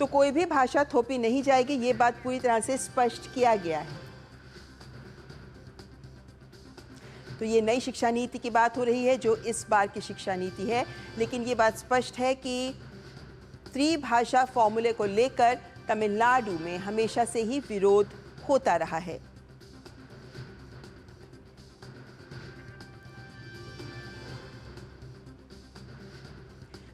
तो कोई भी भाषा थोपी नहीं जाएगी, ये बात पूरी तरह से स्पष्ट किया गया है। तो ये नई शिक्षा नीति की बात हो रही है जो इस बार की शिक्षा नीति है। लेकिन ये बात स्पष्ट है कि त्रिभाषा फॉर्मूले को लेकर तमिलनाडु में हमेशा से ही विरोध होता रहा है।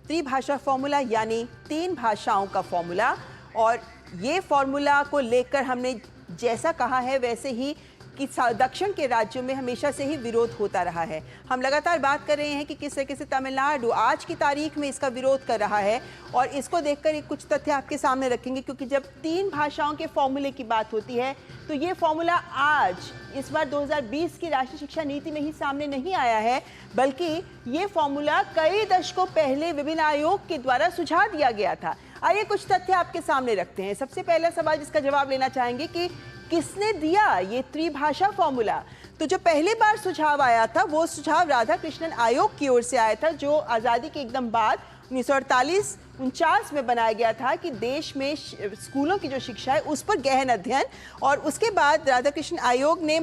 त्रिभाषा फॉर्मूला यानी 3 भाषाओं का फॉर्मूला। और ये फॉर्मूला को लेकर हमने जैसा कहा है वैसे ही कि दक्षिण के राज्यों में हमेशा से ही विरोध होता रहा है। हम लगातार बात कर रहे हैं कि किस तरीके से तमिलनाडु आज की तारीख में इसका विरोध कर रहा है। और इसको देखकर कुछ तथ्य आपके सामने रखेंगे, क्योंकि जब 3 भाषाओं के फॉर्मूले की बात होती है तो ये फॉर्मूला आज इस बार 2020 की राष्ट्रीय शिक्षा नीति में ही सामने नहीं आया है, बल्कि ये फॉर्मूला कई दशकों पहले विभिन्न आयोग के द्वारा सुझाव दिया गया था। आइए कुछ तथ्य आपके सामने रखते हैं। सबसे पहला सवाल जिसका जवाब लेना चाहेंगे कि किसने दिया ये त्रिभाषा फॉर्मूला। तो जो पहली बार सुझाव आया था वो सुझाव राधाकृष्णन आयोग की ओर से आया था, जो आज़ादी के एकदम बाद 1948-49 में बनाया गया था कि देश में स्कूलों की जो शिक्षा है उस पर गहन अध्ययन। और उसके बाद राधाकृष्णन आयोग ने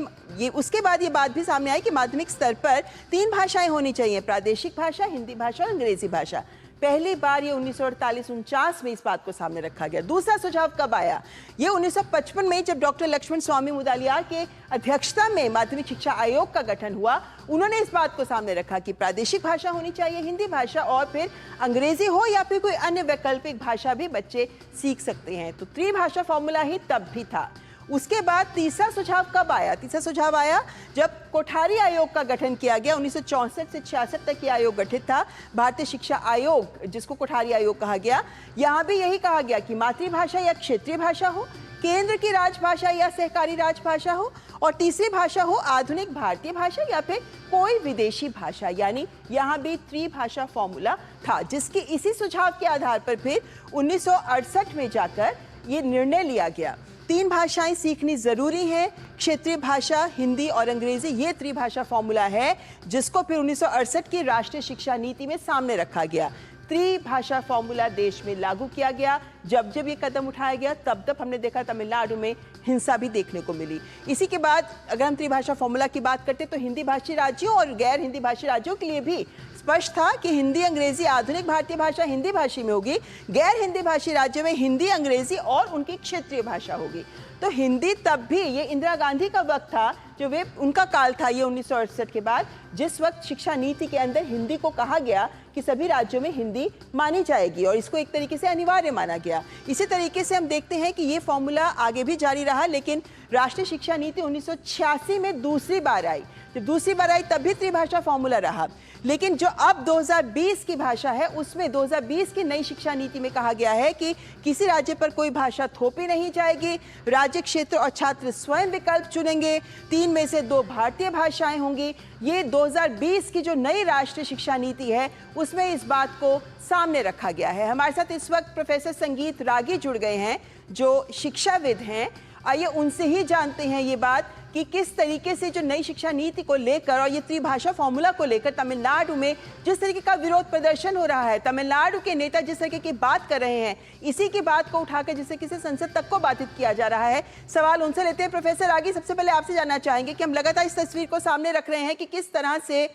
उसके बाद ये बात भी सामने आई कि माध्यमिक स्तर पर 3 भाषाएं होनी चाहिए, प्रादेशिक भाषा, हिंदी भाषा और अंग्रेजी भाषा। पहली बार ये 1948-49 में इस बात को सामने रखा गया। दूसरा सुझाव कब आया? ये 1955 में जब डॉक्टर लक्ष्मण स्वामी मुदलियार के अध्यक्षता में माध्यमिक शिक्षा आयोग का गठन हुआ। उन्होंने इस बात को सामने रखा कि प्रादेशिक भाषा होनी चाहिए, हिंदी भाषा, और फिर अंग्रेजी हो या फिर कोई अन्य वैकल्पिक भाषा भी बच्चे सीख सकते हैं। तो त्रिभाषा फॉर्मूला ही तब भी था। उसके बाद तीसरा सुझाव कब आया? तीसरा सुझाव आया जब कोठारी आयोग का गठन किया गया। 1964 से 66 तक ये आयोग गठित था, भारतीय शिक्षा आयोग, जिसको कोठारी आयोग कहा गया। यहाँ भी यही कहा गया कि मातृभाषा या क्षेत्रीय भाषा हो, केंद्र की राजभाषा या सहकारी राजभाषा हो, और तीसरी भाषा हो आधुनिक भारतीय भाषा या फिर कोई विदेशी भाषा। यानी यहाँ भी त्रिभाषा फॉर्मूला था, जिसके इसी सुझाव के आधार पर फिर 1968 में जाकर ये निर्णय लिया गया। 3 भाषाएं सीखनी जरूरी है, क्षेत्रीय भाषा, हिंदी और अंग्रेजी, ये त्रिभाषा फॉर्मूला है जिसको फिर 1968 की राष्ट्रीय शिक्षा नीति में सामने रखा गया। त्रिभाषा फॉर्मूला देश में लागू किया गया। जब जब ये कदम उठाया गया तब तब हमने देखा तमिलनाडु में हिंसा भी देखने को मिली। इसी के बाद अगर हम त्रिभाषा फॉर्मूला की बात करते तो हिंदी भाषी राज्यों और गैर हिंदी भाषी राज्यों के लिए भी स्पष्ट था कि हिंदी अंग्रेजी आधुनिक भारतीय भाषा हिंदी भाषी में होगी, गैर हिंदी भाषी राज्यों में हिंदी अंग्रेजी और उनकी क्षेत्रीय भाषा होगी। तो हिंदी तब भी, ये इंदिरा गांधी का वक्त था, जो वे उनका काल था ये 1968 के बाद, जिस वक्त शिक्षा नीति के अंदर हिंदी को कहा गया कि सभी राज्यों में हिंदी मानी जाएगी और इसको एक तरीके से अनिवार्य माना गया। इसी तरीके से हम देखते हैं कि ये फॉर्मूला आगे भी जारी रहा, लेकिन राष्ट्रीय शिक्षा नीति 1986 में दूसरी बार आई। जब दूसरी बार आई तब भी त्रिभाषा फॉर्मूला रहा। लेकिन जो अब 2020 की भाषा है उसमें 2020 की नई शिक्षा नीति में कहा गया है कि किसी राज्य पर कोई भाषा थोपी नहीं जाएगी, राज्य, क्षेत्र और छात्र स्वयं विकल्प चुनेंगे, 3 में से 2 भारतीय भाषाएं होंगी। ये 2020 की जो नई राष्ट्रीय शिक्षा नीति है उसमें इस बात को सामने रखा गया है। हमारे साथ इस वक्त प्रोफेसर संगीत रागी जुड़ गए हैं जो शिक्षाविद हैं। आइए उनसे ही जानते हैं ये बात कि किस तरीके से जो नई शिक्षा नीति को लेकर और ये त्रिभाषा फॉर्मूला को लेकर तमिलनाडु में जिस तरीके का विरोध प्रदर्शन हो रहा है, तमिलनाडु के नेता जिस तरीके की बात कर रहे हैं, इसी की बात को उठाकर जिसे किसी संसद तक को बाधित किया जा रहा है। सवाल उनसे लेते हैं। प्रोफेसर रागी, सबसे पहले आपसे जानना चाहेंगे कि हम लगातार इस तस्वीर को सामने रख रहे हैं कि किस तरह से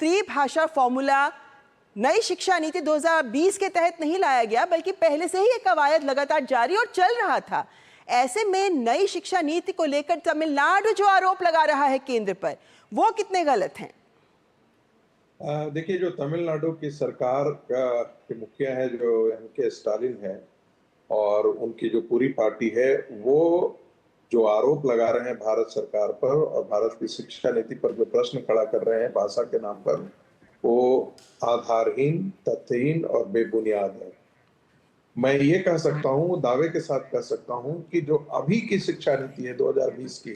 त्रिभाषा फॉर्मूला नई शिक्षा नीति 2020 के तहत नहीं लाया गया, बल्कि पहले से ही ये कवायद लगातार जारी और चल रहा था। ऐसे में नई शिक्षा नीति को लेकर तमिलनाडु जो आरोप लगा रहा है केंद्र पर, वो कितने गलत हैं? देखिए, जो तमिलनाडु की सरकार के मुखिया है जो एम.के. स्टालिन है और उनकी जो पूरी पार्टी है, वो जो आरोप लगा रहे हैं भारत सरकार पर और भारत की शिक्षा नीति पर जो प्रश्न खड़ा कर रहे हैं भाषा के नाम पर, वो आधारहीन, तथ्यहीन और बेबुनियाद है। मैं ये कह सकता हूँ, दावे के साथ कह सकता हूँ कि जो अभी की शिक्षा नीति है 2020 की,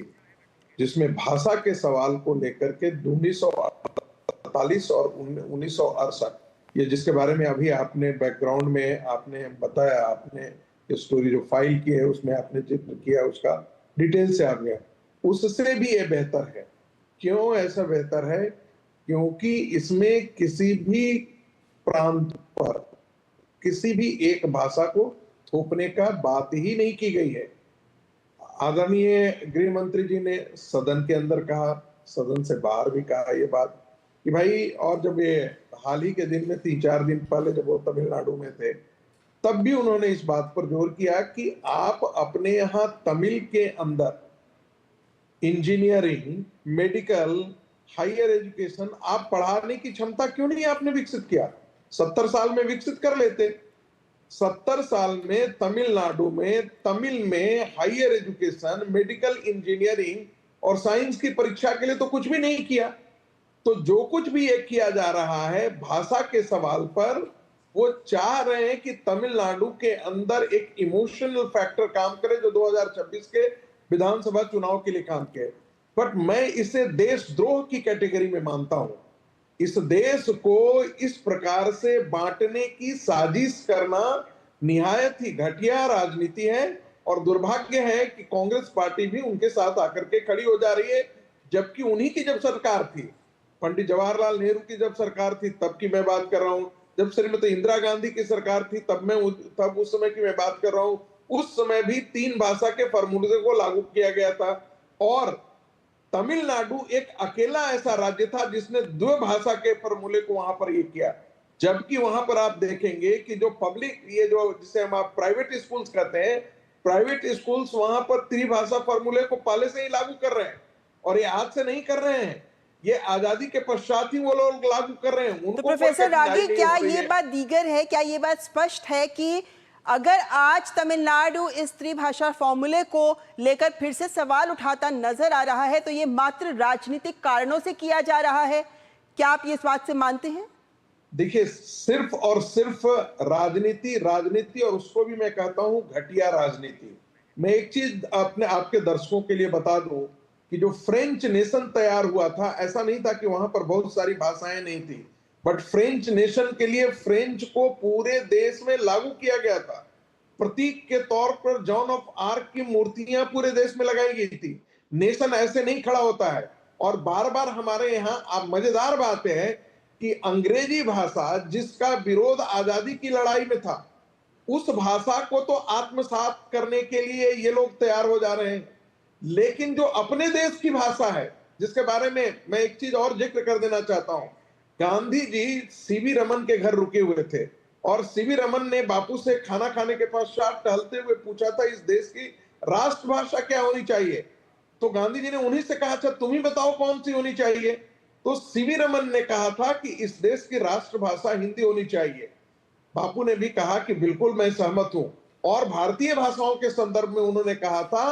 जिसमें भाषा के सवाल को लेकर के 1948 और 1968, ये जिसके बारे में अभी आपने बैकग्राउंड में आपने बताया, आपने स्टोरी जो फाइल की है उसमें आपने जिक्र किया, उसका डिटेल से आ गया, उससे भी ये बेहतर है। क्यों ऐसा बेहतर है? क्योंकि इसमें किसी भी प्रांत पर किसी भी एक भाषा को थोपने का बात ही नहीं की गई है। आदरणीय गृह मंत्री जी ने सदन के अंदर कहा, सदन से बाहर भी कहा ये बात कि भाई, और जब ये हाल ही के दिन में 3-4 दिन पहले जब वो तमिलनाडु में थे, तब भी उन्होंने इस बात पर जोर किया कि आप अपने यहाँ तमिल के अंदर इंजीनियरिंग, मेडिकल, हायर एजुकेशन आप पढ़ाने की क्षमता क्यों नहीं आपने विकसित किया? 70 साल में विकसित कर लेते। 70 साल में तमिलनाडु में तमिल में हायर एजुकेशन, मेडिकल, इंजीनियरिंग और साइंस की परीक्षा के लिए तो कुछ भी नहीं किया। तो जो कुछ भी ये किया जा रहा है भाषा के सवाल पर, वो चाह रहे हैं कि तमिलनाडु के अंदर एक इमोशनल फैक्टर काम करे जो 2026 के विधानसभा चुनाव के लिए काम किए। बट मैं इसे देशद्रोह की कैटेगरी में मानता हूं। इस देश को इस प्रकार से बांटने की साजिश करना निहायत ही घटिया राजनीति है और दुर्भाग्य है कि कांग्रेस पार्टी भी उनके साथ आकर के खड़ी हो जा रही है, जबकि उन्हीं की जब सरकार थी, पंडित जवाहरलाल नेहरू की जब सरकार थी तब की मैं बात कर रहा हूं, जब श्रीमती इंदिरा गांधी की सरकार थी तब उस समय की मैं बात कर रहा हूं, उस समय भी 3 भाषा के फॉर्मूले को लागू किया गया था और तमिलनाडु एक अकेला ऐसा राज्य था जिसने 2 भाषा के फॉर्मूले को वहां पर ये किया। जबकि वहां पर आप देखेंगे कि जो पब्लिक, ये जो जिसे हम आप प्राइवेट स्कूल्स कहते हैं, प्राइवेट स्कूल्स वहां पर त्रिभाषा फॉर्मूले को पहले से ही लागू कर रहे हैं और ये आज से नहीं कर रहे हैं, ये आजादी के पश्चात ही वो लोग लागू कर रहे हैं। तो प्रोफेसर रागी, क्या ये बात दीगर है, क्या ये बात स्पष्ट है कि अगर आज तमिलनाडु इस त्रिभाषा फॉर्मूले को लेकर फिर से सवाल उठाता नजर आ रहा है तो ये मात्र राजनीतिक कारणों से किया जा रहा है? क्या आप ये इस बात से मानते हैं? देखिए, सिर्फ और सिर्फ राजनीति और उसको भी मैं कहता हूं घटिया राजनीति। मैं एक चीज आपके दर्शकों के लिए बता दूं कि जो फ्रेंच नेशन तैयार हुआ था, ऐसा नहीं था कि वहां पर बहुत सारी भाषाएं नहीं थी, बट फ्रेंच नेशन के लिए फ्रेंच को पूरे देश में लागू किया गया था। प्रतीक के तौर पर जॉन ऑफ आर्क की मूर्तियां पूरे देश में लगाई गई थी। नेशन ऐसे नहीं खड़ा होता है। और बार बार हमारे यहाँ मजेदार बात है कि अंग्रेजी भाषा जिसका विरोध आजादी की लड़ाई में था, उस भाषा को तो आत्मसात करने के लिए ये लोग तैयार हो जा रहे हैं, लेकिन जो अपने देश की भाषा है, जिसके बारे में मैं एक चीज और जिक्र कर देना चाहता हूं, गांधी जी सीवी रमन के घर रुके हुए थे और सीवी रमन ने बापू से खाना खाने के पश्चात टहलते हुए पूछा था इस देश की राष्ट्रभाषा क्या होनी चाहिए। तो गांधी जी ने उन्हीं से कहा, अच्छा तुम ही बताओ कौन सी होनी चाहिए। तो सीवी रमन ने कहा था कि इस देश की राष्ट्रभाषा हिंदी होनी चाहिए। बापू ने भी कहा कि बिल्कुल मैं सहमत हूं। और भारतीय भाषाओं के संदर्भ में उन्होंने कहा था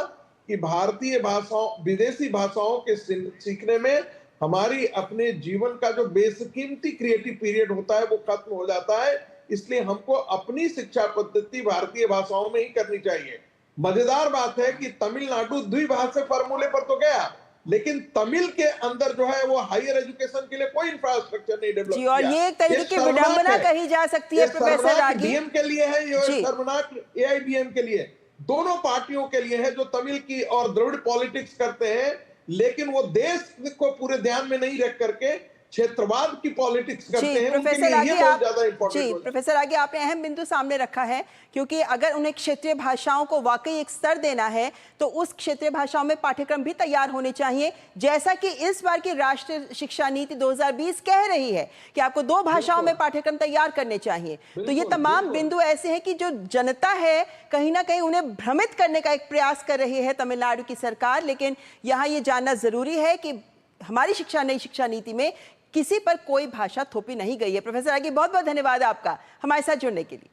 कि भारतीय भाषाओं, विदेशी भाषाओं के सीखने में हमारी अपने जीवन का जो बेशकीमती क्रिएटिव पीरियड होता है वो खत्म हो जाता है, इसलिए हमको अपनी शिक्षा पद्धति भारतीय भाषाओं में ही करनी चाहिए। मजेदार बात है कि तमिलनाडु द्विभाषा फॉर्मूले पर तो गया, लेकिन तमिल के अंदर जो है वो हायर एजुकेशन के लिए कोई इंफ्रास्ट्रक्चर नहीं डेवलप किया। और ये एक तरीके की विडंबना कही जा सकती है प्रोफेसर रागी। डीएम के लिए है, ये शर्मनाक एआईबीएम के लिए, दोनों पार्टियों के लिए है जो तमिल की और द्रविड़ पॉलिटिक्स करते हैं, लेकिन वो देश को पूरे ध्यान में नहीं रख करके क्षेत्रवाद की पॉलिटिक्स करते हैं, उनके प्रोफेसर लिए आगे ये बहुत आप ज्यादा इंपॉर्टेंट जी हो जाता है। प्रोफेसर आगे आपने अहम बिंदु सामने रखा है, क्योंकि अगर उन्हें क्षेत्रीय भाषाओं को वाकई एक स्तर देना है तो उस क्षेत्रीय भाषाओं में पाठ्यक्रम भी तैयार होने चाहिए, जैसा कि इस बार की राष्ट्रीय शिक्षा नीति 2020 कह रही है कि आपको 2 भाषाओं में पाठ्यक्रम तैयार करने चाहिए। तो ये तमाम बिंदु ऐसे हैं कि जो जनता है कहीं ना कहीं उन्हें भ्रमित करने का एक प्रयास कर रही है तमिलनाडु की सरकार। लेकिन यहाँ ये जानना जरूरी है कि हमारी नई शिक्षा नीति में किसी पर कोई भाषा थोपी नहीं गई है। प्रोफेसर आगे बहुत बहुत धन्यवाद आपका हमारे साथ जुड़ने के लिए।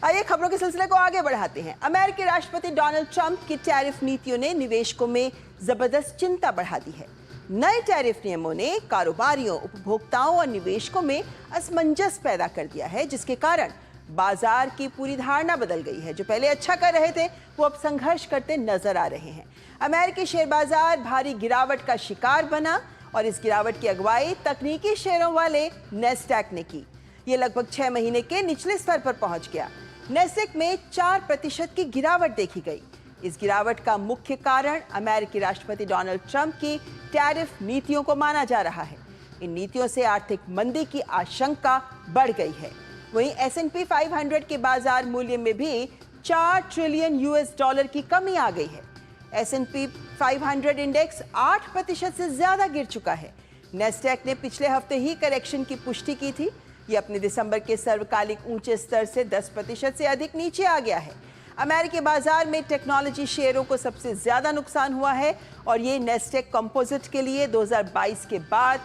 आइए खबरों के सिलसिले को आगे बढ़ाते हैं। अमेरिकी राष्ट्रपति डोनाल्ड ट्रंप की टैरिफ नीतियों ने निवेशकों में जबरदस्त चिंता बढ़ा दी है। नए टैरिफ नियमों ने कारोबारियों, उपभोक्ताओं और निवेशकों में असमंजस पैदा कर दिया है, जिसके कारण बाजार की पूरी धारणा बदल गई है। जो पहले अच्छा कर रहे थे वो अब संघर्ष करते नजर आ रहे हैं। अमेरिकी शेयर बाजार भारी गिरावट का शिकार बना और इस गिरावट की अगुवाई तकनीकी शेयरों वाले नेस्डैक ने की। ये लगभग 6 महीने के निचले स्तर पर पहुंच गया। नेस्डैक में 4% की गिरावट देखी गई। इस गिरावट का मुख्य कारण अमेरिकी राष्ट्रपति डोनाल्ड ट्रंप की टैरिफ नीतियों को माना जा रहा है। इन नीतियों से आर्थिक मंदी की आशंका बढ़ गई है। वहीं S&P 500 के बाजार मूल्य में भी 4 ट्रिलियन US की कमी आ गई है। S&P 500 इंडेक्स 8% से ज्यादा गिर चुका है। नेस्डैक ने पिछले हफ्ते ही करेक्शन की पुष्टि की थी। ये अपने दिसंबर के सर्वकालिक ऊंचे स्तर से 10% से अधिक नीचे आ गया है। अमेरिकी बाजार में टेक्नोलॉजी शेयरों को सबसे ज्यादा नुकसान हुआ है और ये नेस्डैक कंपोजिट के लिए 2022 के बाद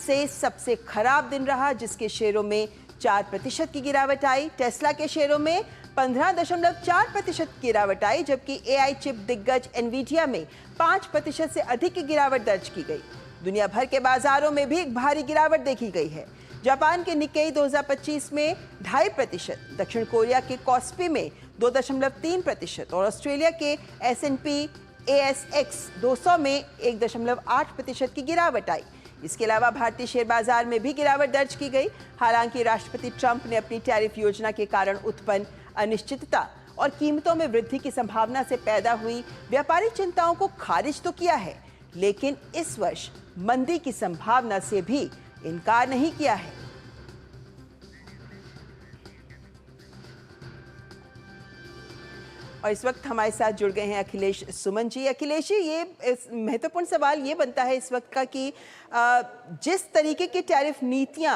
से सबसे खराब दिन रहा, जिसके शेयरों में 4% की गिरावट आई। टेस्ला के शेयरों में 15.4% की गिरावट आई, जबकि AI चिप दिग्गज एनवीडिया में 5% से अधिक की गिरावट दर्ज की गई। दुनिया भर के बाजारों में भी एक भारी गिरावट देखी गई है। जापान के निक्केई 2025 में 2.5%, दक्षिण कोरिया के कॉस्पी में 2.3% और ऑस्ट्रेलिया के S&P ASX 200 में 1.8% की गिरावट आई। इसके अलावा भारतीय शेयर बाजार में भी गिरावट दर्ज की गई। हालांकि राष्ट्रपति ट्रंप ने अपनी टैरिफ योजना के कारण उत्पन्न अनिश्चितता और कीमतों में वृद्धि की संभावना से पैदा हुई व्यापारिक चिंताओं को खारिज तो किया है, लेकिन इस वर्ष मंदी की संभावना से भी इनकार नहीं किया है। और इस वक्त हमारे साथ जुड़ गए हैं अखिलेश सुमन जी। अखिलेश जी, ये महत्वपूर्ण सवाल ये बनता है इस वक्त का कि जिस तरीके की टैरिफ नीतियां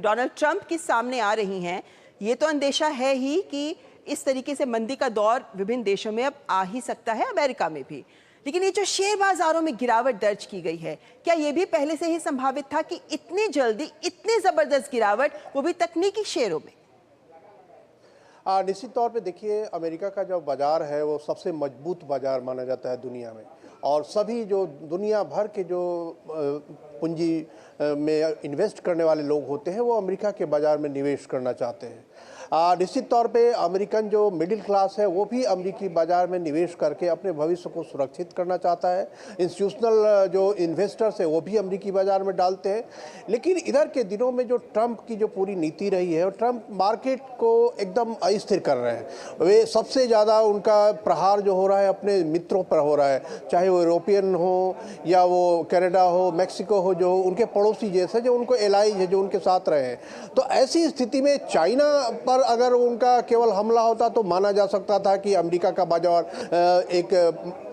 डोनाल्ड ट्रंप के सामने आ रही हैं, ये तो अंदेशा है ही कि इस तरीके से मंदी का दौर विभिन्न देशों में अब आ ही सकता है, अमेरिका में भी। लेकिन ये जो शेयर बाजारों में गिरावट दर्ज की गई है, क्या ये भी पहले से ही संभावित था कि इतनी जल्दी इतनी जबरदस्त गिरावट, वो भी तकनीकी शेयरों में? निश्चित तौर पे देखिए, अमेरिका का जो बाज़ार है वो सबसे मजबूत बाज़ार माना जाता है दुनिया में, और सभी जो दुनिया भर के जो पूंजी में इन्वेस्ट करने वाले लोग होते हैं वो अमेरिका के बाज़ार में निवेश करना चाहते हैं। निश्चित तौर पे अमेरिकन जो मिडिल क्लास है वो भी अमेरिकी बाज़ार में निवेश करके अपने भविष्य को सुरक्षित करना चाहता है। इंस्टीट्यूशनल जो इन्वेस्टर्स है वो भी अमेरिकी बाज़ार में डालते हैं। लेकिन इधर के दिनों में जो ट्रंप की जो पूरी नीति रही है, ट्रंप मार्केट को एकदम अस्थिर कर रहे हैं। वे सबसे ज़्यादा उनका प्रहार जो हो रहा है अपने मित्रों पर हो रहा है, चाहे वो यूरोपियन हो या वो कनाडा हो, मैक्सिको हो, जो उनके पड़ोसी जैसे जो उनको एलाइज है, जो उनके साथ रहे हैं। तो ऐसी स्थिति में चाइना पर अगर उनका केवल हमला होता तो माना जा सकता था कि अमेरिका का बाजार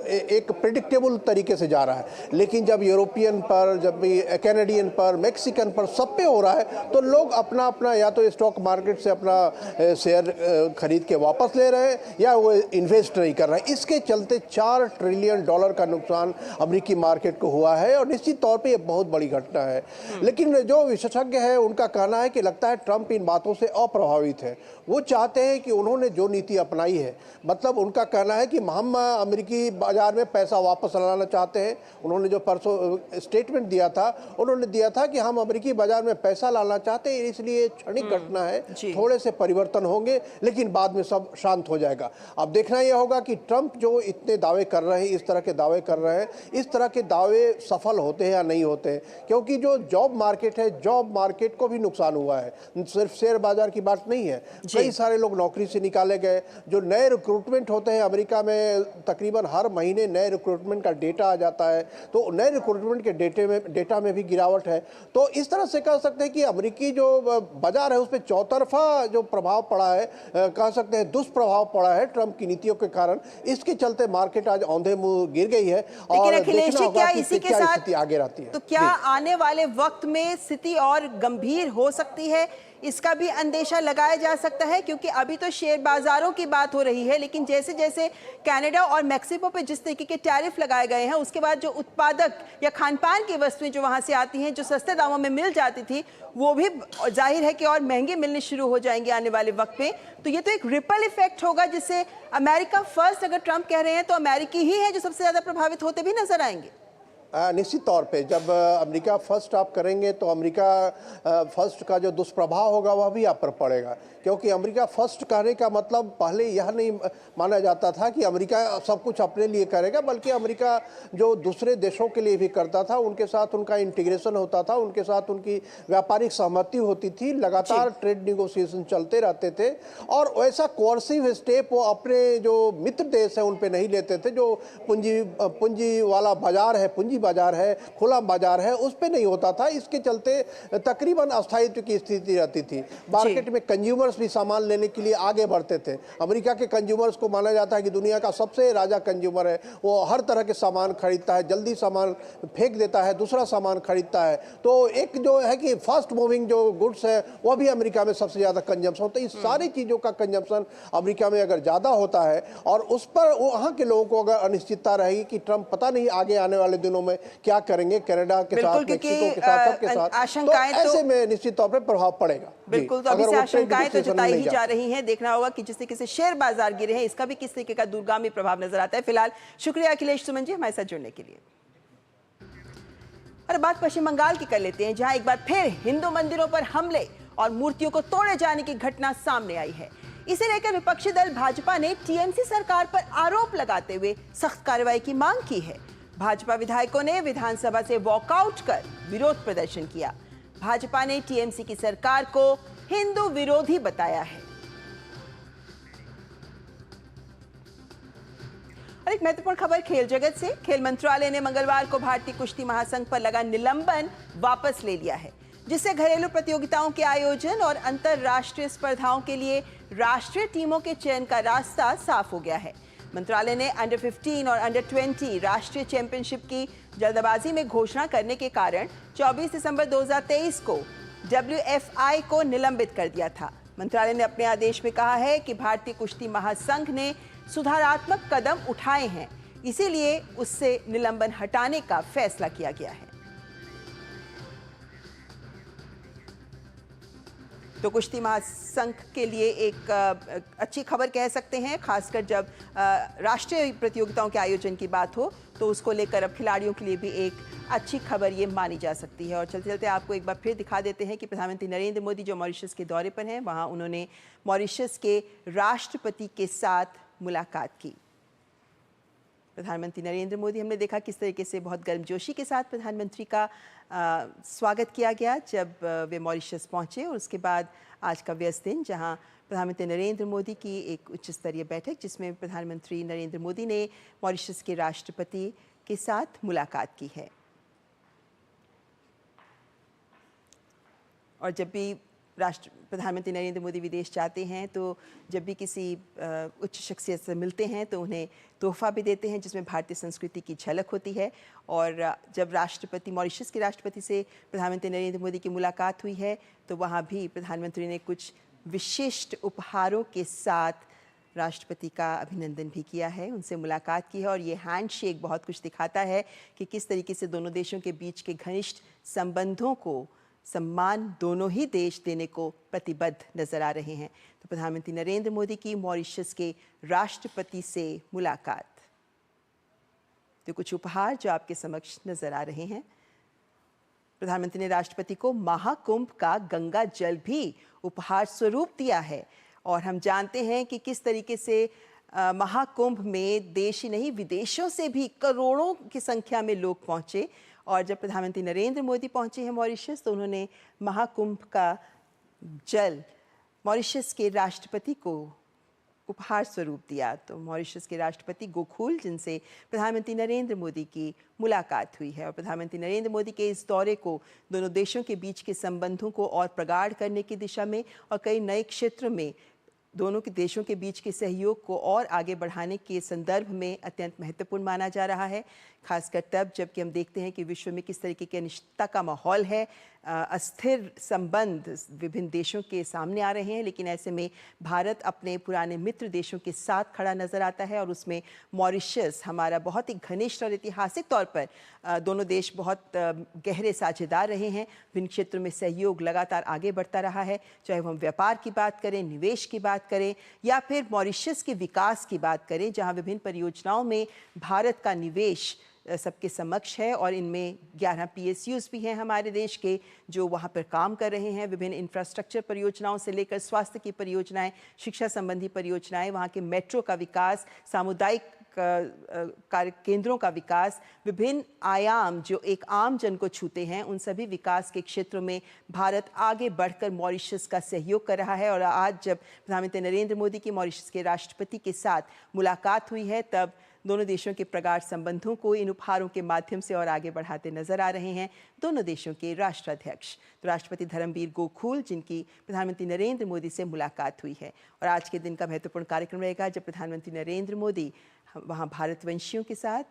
एक प्रेडिक्टेबल तरीके से जा रहा है। लेकिन जब यूरोपियन पर, जब भी कैनेडियन पर, मैक्सिकन पर, सब पे हो रहा है, तो लोग अपना अपना या तो स्टॉक मार्केट से अपना शेयर खरीद के वापस ले रहे हैं या वो इन्वेस्ट नहीं कर रहे हैं। इसके चलते $4 ट्रिलियन का नुकसान अमेरिकी मार्केट को हुआ है और निश्चित तौर पे ये बहुत बड़ी घटना है। लेकिन जो विशेषज्ञ है उनका कहना है कि लगता है ट्रंप इन बातों से अप्रभावित है। वो चाहते हैं कि उन्होंने जो नीति अपनाई है, मतलब उनका कहना है कि हम अमेरिकी बाजार में पैसा वापस लाना चाहते हैं। उन्होंने जो परसों स्टेटमेंट दिया था, उन्होंने दिया था कि हम अमेरिकी बाजार में पैसा लाना चाहते हैं, इसलिए क्षणिक घटना है, थोड़े से परिवर्तन होंगे लेकिन बाद में सब शांत हो जाएगा। अब देखना यह होगा कि ट्रंप जो इतने दावे कर रहे हैं, इस तरह के दावे कर रहे हैं, इस तरह के दावे सफल होते हैं या नहीं होते हैं। क्योंकि जो जॉब मार्केट है, जॉब मार्केट को भी नुकसान हुआ है, सिर्फ शेयर बाजार की बात नहीं है। कई सारे लोग नौकरी से निकाले गए। जो नए रिक्रूटमेंट होते हैं अमेरिका में, तकरीबन हर महीने नए रिक्रूटमेंट का डेटा आ जाता है, तो नए रिक्रूटमेंट के डेटा में भी गिरावट है। तो इस तरह से कह सकते हैं कि अमेरिकी जो बाजार है उस पर चौतरफा जो प्रभाव पड़ा है, कह सकते हैं दुष्प्रभाव पड़ा है ट्रंप की नीतियों के कारण। इसके चलते मार्केट आज औंधे मुंह गिर गई है। और अखिलेश जी, क्या इसी के साथ स्थिति आगे रहती है? तो क्या आने वाले वक्त में स्थिति और गंभीर हो सकती है, इसका भी अंदेशा लगाया जा सकता है? क्योंकि अभी तो शेयर बाजारों की बात हो रही है, लेकिन जैसे जैसे कनाडा और मैक्सिको पे जिस तरीके के टैरिफ लगाए गए हैं, उसके बाद जो उत्पादक या खान पान की वस्तुएं जो वहां से आती हैं, जो सस्ते दामों में मिल जाती थी, वो भी जाहिर है कि और महंगे मिलने शुरू हो जाएंगे आने वाले वक्त में। तो ये तो एक रिपल इफेक्ट होगा, जिससे अमेरिका फर्स्ट अगर ट्रंप कह रहे हैं तो अमेरिकी ही है जो सबसे ज्यादा प्रभावित होते भी नजर आएंगे। निश्चित तौर पे जब अमेरिका फर्स्ट आप करेंगे तो अमेरिका फर्स्ट का जो दुष्प्रभाव होगा वह भी आप पर पड़ेगा, क्योंकि अमेरिका फर्स्ट कहने का मतलब पहले यह नहीं माना जाता था कि अमेरिका सब कुछ अपने लिए करेगा, बल्कि अमेरिका जो दूसरे देशों के लिए भी करता था, उनके साथ उनका इंटीग्रेशन होता था, उनके साथ उनकी व्यापारिक सहमति होती थी, लगातार ट्रेड निगोशिएशन चलते रहते थे। और वैसा कोर्सिव स्टेप वो अपने जो मित्र देश है उन पे नहीं लेते थे। जो पूंजी वाला बाजार है, पूंजी बाजार है, खुला बाजार है, उस पे नहीं होता था। इसके चलते तकरीबन अस्थायित्व की स्थिति रहती थी। मार्केट में कंज्यूमर्स भी सामान लेने के लिए आगे बढ़ते थे। अमेरिका के कंज्यूमर्स को माना जाता है कि दुनिया का सबसे राजा कंज्यूमर है। वो हर तरह के सामान खरीदता है, जल्दी सामान फेंक देता है, दूसरा सामान खरीदता है। तो एक जो है कि फास्ट मूविंग जो गुड्स है वह भी अमेरिका में सबसे ज्यादा कंजम्पशन होता है। इस सारी चीजों का कंजम्पशन अमेरिका में अगर ज्यादा होता है और उस पर वहां के लोगों को अगर अनिश्चितता रहेगी कि ट्रंप पता नहीं आगे आने वाले दिनों में क्या करेंगे, कनाडा के साथ, मैक्सिको के साथ, सबके साथ, तो ऐसे में निश्चित तौर पर प्रभाव पड़ेगा। बिल्कुल, तो अभी से आशंकाएं तो जताई ही जा रही हैं। देखना होगा कि जिस तरीके से शेयर बाजार गिरे हैं, इसका भी किस तरीके का दूरगामी प्रभाव नजर आता है। फिलहाल शुक्रिया अखिलेश सुमन जी हमारे साथ जुड़ने के लिए। और बात पश्चिम बंगाल की कर लेते हैं, जहां एक बार फिर हिंदू मंदिरों पर हमले और मूर्तियों को तोड़े जाने की घटना सामने आई है। इसे लेकर विपक्षी दल भाजपा ने टीएमसी सरकार पर आरोप लगाते हुए सख्त कार्रवाई की मांग की है। भाजपा विधायकों ने विधानसभा से वॉकआउट कर विरोध प्रदर्शन किया। भाजपा ने टीएमसी की सरकार को हिंदू विरोधी बताया है। और एक महत्वपूर्ण खबर खेल जगत से। खेल मंत्रालय ने मंगलवार को भारतीय कुश्ती महासंघ पर लगा निलंबन वापस ले लिया है, जिससे घरेलू प्रतियोगिताओं के आयोजन और अंतरराष्ट्रीय स्पर्धाओं के लिए राष्ट्रीय टीमों के चयन का रास्ता साफ हो गया है। मंत्रालय ने अंडर 15 और अंडर 20 राष्ट्रीय चैंपियनशिप की जल्दबाजी में घोषणा करने के कारण 24 दिसंबर 2023 को WFI को निलंबित कर दिया था। मंत्रालय ने अपने आदेश में कहा है कि भारतीय कुश्ती महासंघ ने सुधारात्मक कदम उठाए हैं, इसीलिए उससे निलंबन हटाने का फैसला किया गया है। तो कुश्ती महासंघ के लिए एक अच्छी खबर कह सकते हैं, खासकर जब राष्ट्रीय प्रतियोगिताओं के आयोजन की बात हो तो उसको लेकर अब खिलाड़ियों के लिए भी एक अच्छी खबर ये मानी जा सकती है। और चलते चलते आपको एक बार फिर दिखा देते हैं कि प्रधानमंत्री नरेंद्र मोदी जो मॉरिशस के दौरे पर हैं, वहाँ उन्होंने मॉरिशस के राष्ट्रपति के साथ मुलाकात की। प्रधानमंत्री नरेंद्र मोदी, हमने देखा किस तरीके से बहुत गर्मजोशी के साथ प्रधानमंत्री का स्वागत किया गया जब वे मॉरिशस पहुंचे। और उसके बाद आज का व्यस्त दिन, जहां प्रधानमंत्री नरेंद्र मोदी की एक उच्च स्तरीय बैठक, जिसमें प्रधानमंत्री नरेंद्र मोदी ने मॉरिशस के राष्ट्रपति के साथ मुलाकात की है। और जब भी प्रधानमंत्री नरेंद्र मोदी विदेश जाते हैं तो जब भी किसी उच्च शख्सियत से मिलते हैं तो उन्हें तोहफा भी देते हैं, जिसमें भारतीय संस्कृति की झलक होती है। और जब मॉरिशस के राष्ट्रपति से प्रधानमंत्री नरेंद्र मोदी की मुलाकात हुई है तो वहाँ भी प्रधानमंत्री ने कुछ विशिष्ट उपहारों के साथ राष्ट्रपति का अभिनंदन भी किया है, उनसे मुलाकात की है। और ये हैंडशेक बहुत कुछ दिखाता है कि किस तरीके से दोनों देशों के बीच के घनिष्ठ संबंधों को सम्मान दोनों ही देश देने को प्रतिबद्ध नजर आ रहे हैं। तो प्रधानमंत्री नरेंद्र मोदी की मॉरिशस के राष्ट्रपति से मुलाकात, तो कुछ उपहार जो आपके समक्ष नजर आ रहे हैं। प्रधानमंत्री ने राष्ट्रपति को महाकुंभ का गंगा जल भी उपहार स्वरूप दिया है। और हम जानते हैं कि किस तरीके से महाकुंभ में देश ही नहीं विदेशों से भी करोड़ों की संख्या में लोग पहुंचे। और जब प्रधानमंत्री नरेंद्र मोदी पहुंचे हैं मॉरिशस तो उन्होंने महाकुंभ का जल मॉरिशस के राष्ट्रपति को उपहार स्वरूप दिया। तो मॉरिशस के राष्ट्रपति गोखूल, जिनसे प्रधानमंत्री नरेंद्र मोदी की मुलाकात हुई है, और प्रधानमंत्री नरेंद्र मोदी के इस दौरे को दोनों देशों के बीच के संबंधों को और प्रगाढ़ करने की दिशा में और कई नए क्षेत्र में दोनों के देशों के बीच के सहयोग को और आगे बढ़ाने के संदर्भ में अत्यंत महत्वपूर्ण माना जा रहा है, खासकर तब जबकि हम देखते हैं कि विश्व में किस तरीके की अनिश्चितता का माहौल है, अस्थिर संबंध विभिन्न देशों के सामने आ रहे हैं। लेकिन ऐसे में भारत अपने पुराने मित्र देशों के साथ खड़ा नजर आता है, और उसमें मॉरिशस हमारा बहुत ही घनिष्ठ और ऐतिहासिक तौर पर दोनों देश बहुत गहरे साझेदार रहे हैं। विभिन्न क्षेत्रों में सहयोग लगातार आगे बढ़ता रहा है, चाहे हम व्यापार की बात करें, निवेश की बात करें, या फिर मॉरिशस के विकास की बात करें, जहां विभिन्न परियोजनाओं में भारत का निवेश सबके समक्ष है। और इनमें 11 PSUs भी हैं हमारे देश के, जो वहाँ पर काम कर रहे हैं। विभिन्न इंफ्रास्ट्रक्चर परियोजनाओं से लेकर स्वास्थ्य की परियोजनाएं, शिक्षा संबंधी परियोजनाएं, वहाँ के मेट्रो का विकास, सामुदायिक कार्य केंद्रों का विकास, विभिन्न आयाम जो एक आम जन को छूते हैं, उन सभी विकास के क्षेत्रों में भारत आगे बढ़कर मॉरिशस का सहयोग कर रहा है। और आज जब प्रधानमंत्री नरेंद्र मोदी की मॉरिशस के राष्ट्रपति के साथ मुलाकात हुई है, तब दोनों देशों के प्रगाढ़ संबंधों को इन उपहारों के माध्यम से और आगे बढ़ाते नजर आ रहे हैं दोनों देशों के राष्ट्राध्यक्ष। तो राष्ट्रपति धर्मवीर गोखूल, जिनकी प्रधानमंत्री नरेंद्र मोदी से मुलाकात हुई है, और आज के दिन का महत्वपूर्ण कार्यक्रम रहेगा जब प्रधानमंत्री नरेंद्र मोदी वहाँ भारतवंशियों के साथ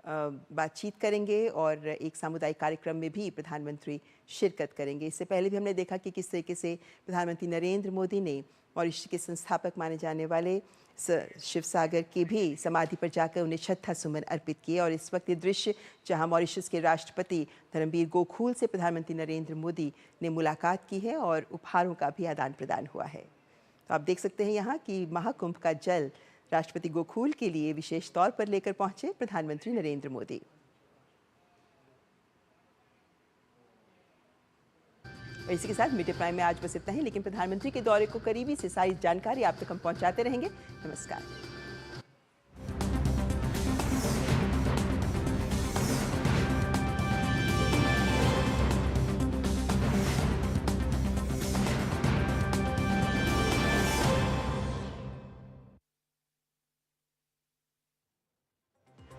बातचीत करेंगे, और एक सामुदायिक कार्यक्रम में भी प्रधानमंत्री शिरकत करेंगे। इससे पहले भी हमने देखा कि किस तरीके से प्रधानमंत्री नरेंद्र मोदी ने मॉरिशस के संस्थापक माने जाने वाले शिवसागर की भी समाधि पर जाकर उन्हें श्रद्धा सुमन अर्पित किए। और इस वक्त ये दृश्य जहां मॉरिशस के राष्ट्रपति धर्मवीर गोखूल से प्रधानमंत्री नरेंद्र मोदी ने मुलाकात की है और उपहारों का भी आदान प्रदान हुआ है। तो आप देख सकते हैं यहाँ कि महाकुंभ का जल राष्ट्रपति गोखूल के लिए विशेष तौर पर लेकर पहुंचे प्रधानमंत्री नरेंद्र मोदी। और इसी के साथ मीडिया प्राइम में आज बस इतना ही, लेकिन प्रधानमंत्री के दौरे को करीबी से सारी जानकारी आप तक हम पहुंचाते रहेंगे। नमस्कार।